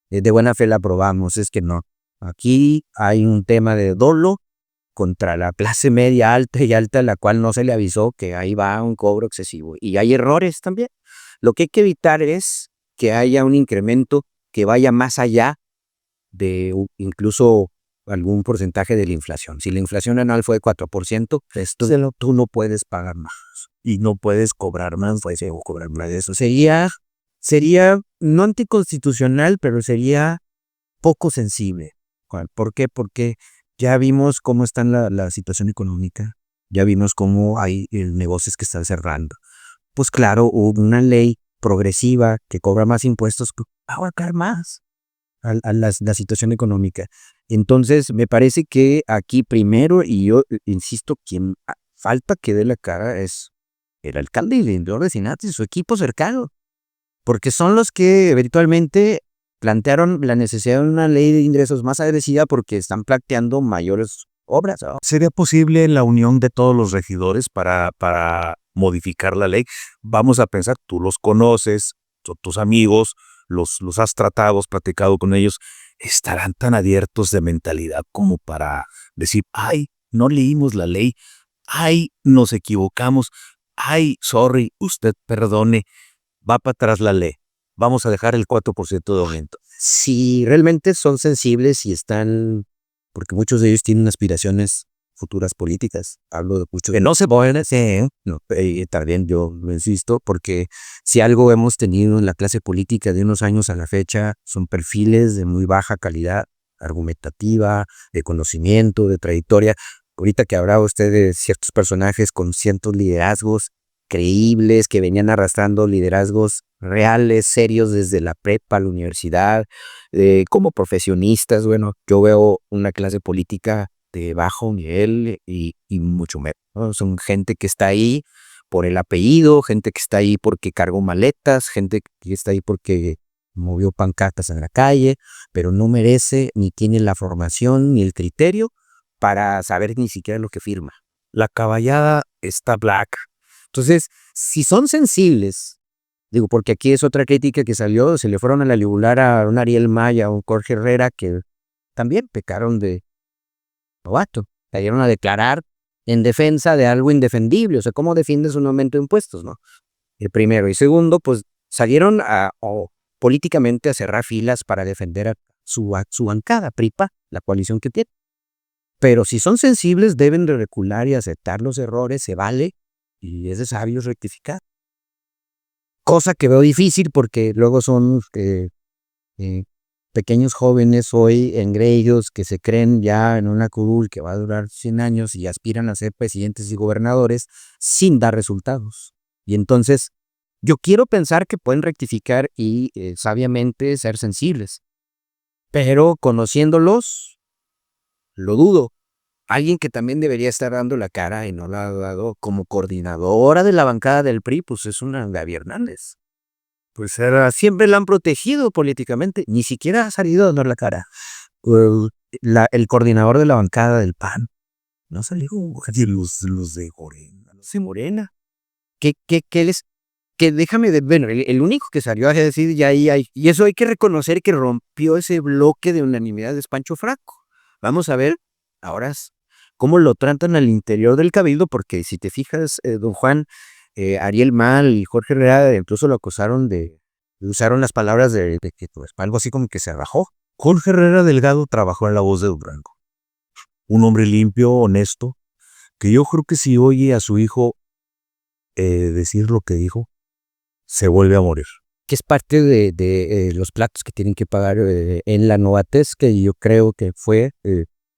de buena fe la aprobamos, es que no. Aquí hay un tema de dolo contra la clase media alta y alta, la cual no se le avisó que ahí va un cobro excesivo. Y hay errores también. Lo que hay que evitar es que haya un incremento que vaya más allá de incluso algún porcentaje de la inflación. Si la inflación anual fue de 4%, tú no puedes pagar más. Y no puedes cobrar más, pues, o cobrar más de eso. Sería no anticonstitucional, pero sería poco sensible. ¿Por qué? Porque ya vimos cómo está la situación económica, ya vimos cómo hay negocios que están cerrando. Pues claro, hubo una ley progresiva que cobra más impuestos, va a abarcar más a la situación económica. Entonces, me parece que aquí primero, y yo insisto, quien falta que dé la cara es el alcalde y el director de SINATS y su equipo cercano, porque son los que eventualmente plantearon la necesidad de una ley de ingresos más agresiva porque están planteando mayores obras. ¿Sería posible la unión de todos los regidores para modificar la ley? Vamos a pensar, tú los conoces, son tus amigos, los has tratado, has platicado con ellos, ¿estarán tan abiertos de mentalidad como para decir, ay, no leímos la ley, ay, nos equivocamos, ay, sorry, usted perdone, va para atrás la ley, vamos a dejar el 4% de aumento? Si realmente son sensibles y están, porque muchos de ellos tienen aspiraciones futuras políticas, hablo de muchos que no se pueden hacer, no, también yo lo insisto, porque si algo hemos tenido en la clase política de unos años a la fecha, son perfiles de muy baja calidad argumentativa, de conocimiento, de trayectoria. Ahorita que hablaba usted de ciertos personajes con ciertos liderazgos creíbles que venían arrastrando liderazgos reales, serios desde la prepa, la universidad, como profesionistas. Bueno, yo veo una clase política de bajo nivel y mucho menos, ¿no? Son gente que está ahí por el apellido, gente que está ahí porque cargó maletas, gente que está ahí porque movió pancartas en la calle, pero no merece ni tiene la formación ni el criterio para saber ni siquiera lo que firma. La caballada está black. Entonces, si son sensibles, digo, porque aquí es otra crítica que salió, se le fueron a la yugular a un Ariel Maya, a un Jorge Herrera, que también pecaron de novato, salieron a declarar en defensa de algo indefendible. O sea, ¿cómo defiendes un aumento de impuestos, no? El primero. Y segundo, pues salieron políticamente a cerrar filas para defender a su bancada, PRIPA, la coalición que tiene. Pero si son sensibles, deben de recular y aceptar los errores, se vale, y es de sabios rectificar. Cosa que veo difícil porque luego son pequeños jóvenes hoy engreídos que se creen ya en una curul que va a durar 100 años y aspiran a ser presidentes y gobernadores sin dar resultados. Y entonces, yo quiero pensar que pueden rectificar y sabiamente ser sensibles. Pero conociéndolos, lo dudo. Alguien que también debería estar dando la cara y no la ha dado como coordinadora de la bancada del PRI, pues es una Gaby Hernández. Pues siempre la han protegido políticamente, ni siquiera ha salido a dar la cara. El coordinador de la bancada del PAN, no salió. Los de Morena. Sí, Morena. Que déjame de, bueno, el único que salió a decir ya ahí hay, y eso hay que reconocer que rompió ese bloque de unanimidad de Pancho Franco. Vamos a ver ahora cómo lo tratan al interior del cabildo, porque si te fijas, don Juan, Ariel Mal y Jorge Herrera incluso lo acusaron usaron las palabras de que pues, algo así como que se rajó. Jorge Herrera Delgado trabajó en La Voz de Durango. Un hombre limpio, honesto, que yo creo que si oye a su hijo decir lo que dijo, se vuelve a morir. Que es parte de los platos que tienen que pagar en la novatez, que yo creo que fue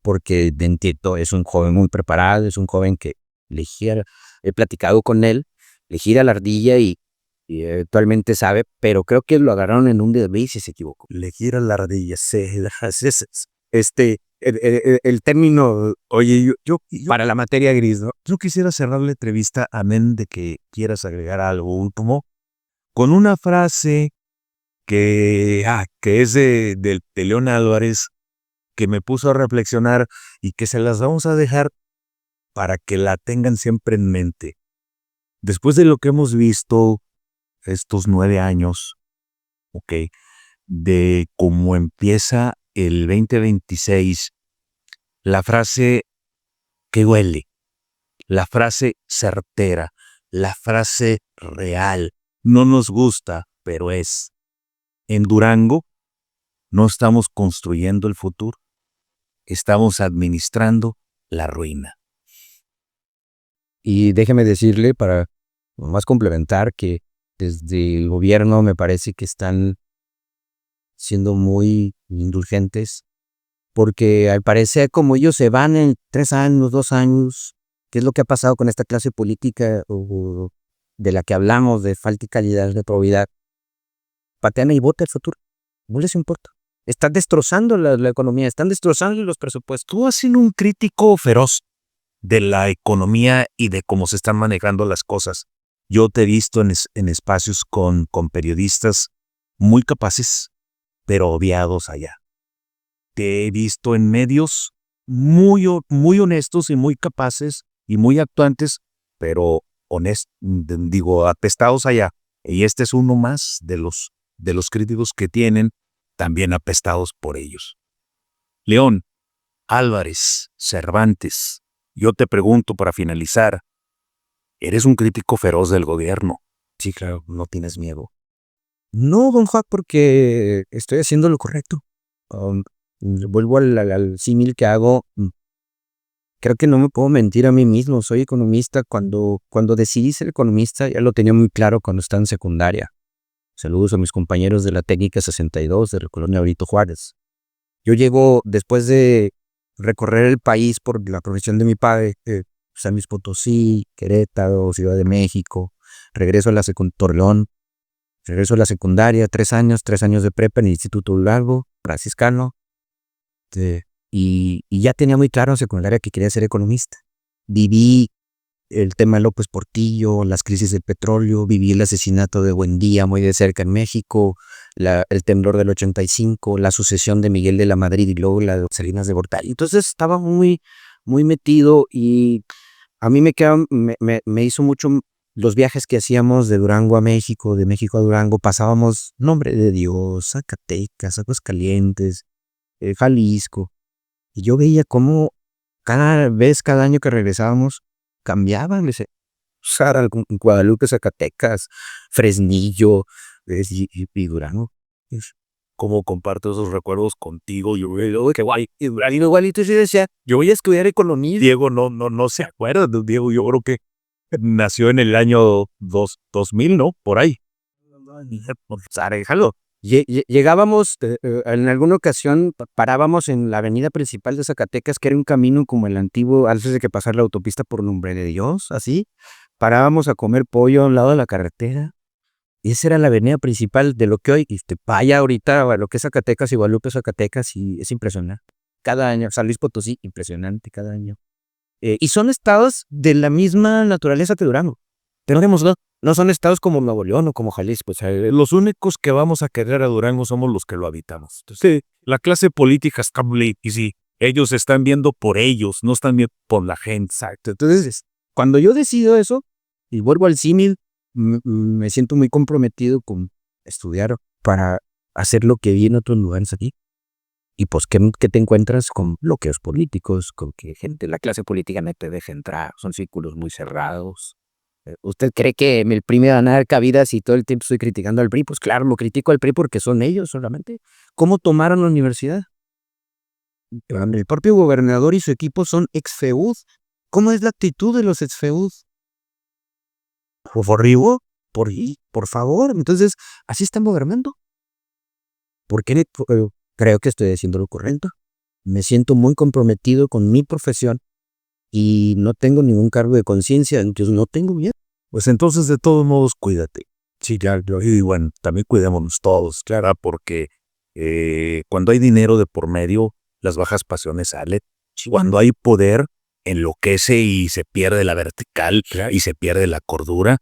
porque entiendo, es un joven muy preparado, es un joven que he platicado con él, le gira la ardilla y actualmente sabe, pero creo que lo agarraron en un desvío y se equivocó. Le gira la ardilla, El término, oye, yo para la materia gris, ¿no? Yo quisiera cerrar la entrevista, amén de que quieras agregar algo último, con una frase que es de León Álvarez, que me puso a reflexionar y que se las vamos a dejar para que la tengan siempre en mente. Después de lo que hemos visto estos 9 años, de cómo empieza el 2026, la frase que huele, la frase certera, la frase real, no nos gusta, pero es. En Durango no estamos construyendo el futuro, estamos administrando la ruina. Y déjeme decirle, para más complementar, que desde el gobierno me parece que están siendo muy indulgentes, porque al parecer como ellos se van en 3 años, 2 años, ¿qué es lo que ha pasado con esta clase política de la que hablamos, de falta de calidad, de probidad? Patean y vota el futuro, no les importa. Están destrozando la economía, están destrozando los presupuestos. Tú has sido un crítico feroz de la economía y de cómo se están manejando las cosas. Yo te he visto en espacios con periodistas muy capaces, pero odiados allá. Te he visto en medios muy honestos y muy capaces y muy actuantes, pero apestados allá. Y este es uno más de los críticos que tienen, también apestados por ellos. León, Álvarez, Cervantes, yo te pregunto para finalizar, ¿eres un crítico feroz del gobierno? Sí, claro, no tienes miedo. No, don Juan, porque estoy haciendo lo correcto. Vuelvo al símil que hago. Creo que no me puedo mentir a mí mismo. Soy economista. Cuando decidí ser economista, ya lo tenía muy claro cuando estaba en secundaria. Saludos a mis compañeros de la Técnica 62 de la Colonia Benito Juárez. Yo llego, después de recorrer el país por la profesión de mi padre, San Luis Potosí, Querétaro, Ciudad de México, regreso a la Torreón, regreso a la secundaria, 3 años de prepa en el Instituto Durango, franciscano, y ya tenía muy claro en secundaria que quería ser economista. Viví el tema de López Portillo, las crisis del petróleo, viví el asesinato de Buendía muy de cerca en México, el temblor del 85, la sucesión de Miguel de la Madrid y luego la de Salinas de Gortari. Entonces estaba muy, muy metido y a mí me hizo mucho los viajes que hacíamos de Durango a México, de México a Durango, pasábamos Nombre de Dios, Zacatecas, Aguascalientes, Jalisco, y yo veía cómo cada año que regresábamos cambiaban, Guadalupe, Zacatecas, Fresnillo y Durango. Cómo comparto esos recuerdos contigo. Yo veo que guay. Y Durango igualito sí decía, yo voy a estudiar economía. Diego no se acuerda. Diego, yo creo que nació en el año 2000, ¿no? Por ahí. Déjalo. Llegábamos, en alguna ocasión parábamos en la avenida principal de Zacatecas, que era un camino como el antiguo, antes de que pasara la autopista por Nombre de Dios, así. Parábamos a comer pollo a un lado de la carretera. Y esa era la avenida principal de lo que hoy, vaya ahorita, a lo que es Zacatecas y Guadalupe, Zacatecas, y es impresionante. Cada año, San Luis Potosí, impresionante cada año. Y son estados de la misma naturaleza que Durango. Tenemos no son estados como Nuevo León o como Jalisco. Pues, los únicos que vamos a querer a Durango somos los que lo habitamos. Entonces, sí, la clase política está muy difícil. Ellos están viendo por ellos, no están viendo por la gente. Exacto. Entonces, cuando yo decido eso, y vuelvo al símil, me siento muy comprometido con estudiar para hacer lo que vi en otros lugares aquí. Y pues, ¿qué te encuentras con bloqueos políticos? Con que la clase política no te deja entrar. Son círculos muy cerrados. ¿Usted cree que el PRI me va a dar cabida si todo el tiempo estoy criticando al PRI? Pues claro, lo critico al PRI porque son ellos solamente. ¿Cómo tomaron la universidad? El propio gobernador y su equipo son ex-FEUD. ¿Cómo es la actitud de los ex-FEUD? Por favor. Entonces, así están gobernando. ¿Por qué creo que estoy haciendo lo correcto? Me siento muy comprometido con mi profesión y no tengo ningún cargo de conciencia, entonces no tengo miedo. Pues entonces, de todos modos, cuídate. Sí, ya, y bueno, también cuidémonos todos, claro, porque cuando hay dinero de por medio, las bajas pasiones salen. Cuando hay poder, enloquece y se pierde la vertical y se pierde la cordura.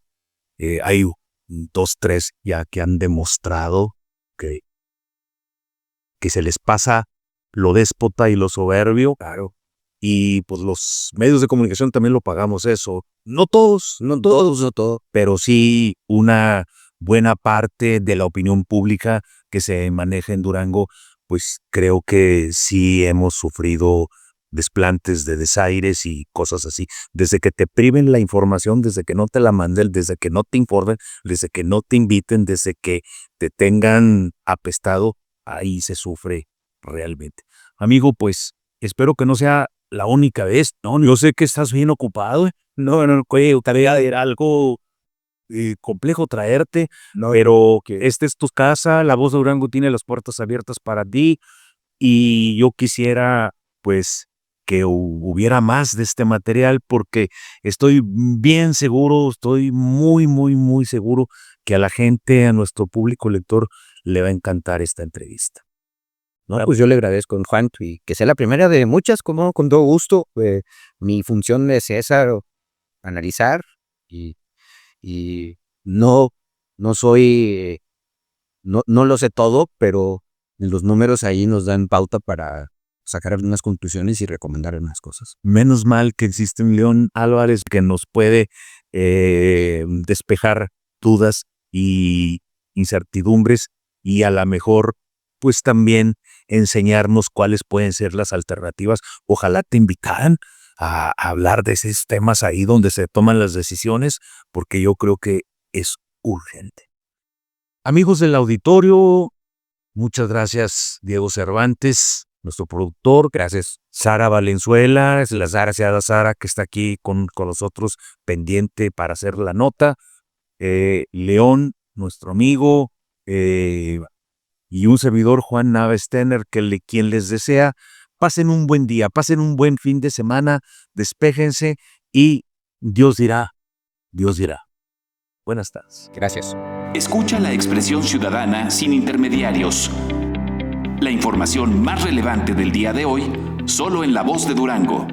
Hay 2, 3 ya que han demostrado que se les pasa lo déspota y lo soberbio. Claro. Y pues los medios de comunicación también lo pagamos eso. No todos, pero sí una buena parte de la opinión pública que se maneja en Durango, pues creo que sí hemos sufrido desplantes de desaires y cosas así. Desde que te priven la información, desde que no te la manden, desde que no te informen, desde que no te inviten, desde que te tengan apestado, ahí se sufre realmente. Amigo, pues espero que no sea la única vez. No, yo sé que estás bien ocupado. No, tarea era algo complejo traerte, pero esta es tu casa, La Voz de Durango tiene las puertas abiertas para ti y yo quisiera pues que hubiera más de este material porque estoy bien seguro, estoy muy, muy, muy seguro que a la gente, a nuestro público lector le va a encantar esta entrevista. No, pues yo le agradezco, Juan, y que sea la primera de muchas, con todo gusto. Mi función es esa, analizar y no soy, no lo sé todo, pero los números ahí nos dan pauta para sacar algunas conclusiones y recomendar algunas cosas. Menos mal que existe un León Álvarez que nos puede despejar dudas y incertidumbres y a lo mejor pues también enseñarnos cuáles pueden ser las alternativas. Ojalá te invitaran a hablar de esos temas ahí donde se toman las decisiones, porque yo creo que es urgente. Amigos del auditorio, muchas gracias Diego Cervantes, nuestro productor. Gracias Sara Valenzuela, es la Sara que está aquí con nosotros pendiente para hacer la nota. León, nuestro amigo, y un servidor, Juan Nava Stenner, quien les desea, pasen un buen día, pasen un buen fin de semana, despéjense y Dios dirá. Buenas tardes. Gracias. Escucha la expresión ciudadana sin intermediarios. La información más relevante del día de hoy, solo en La Voz de Durango.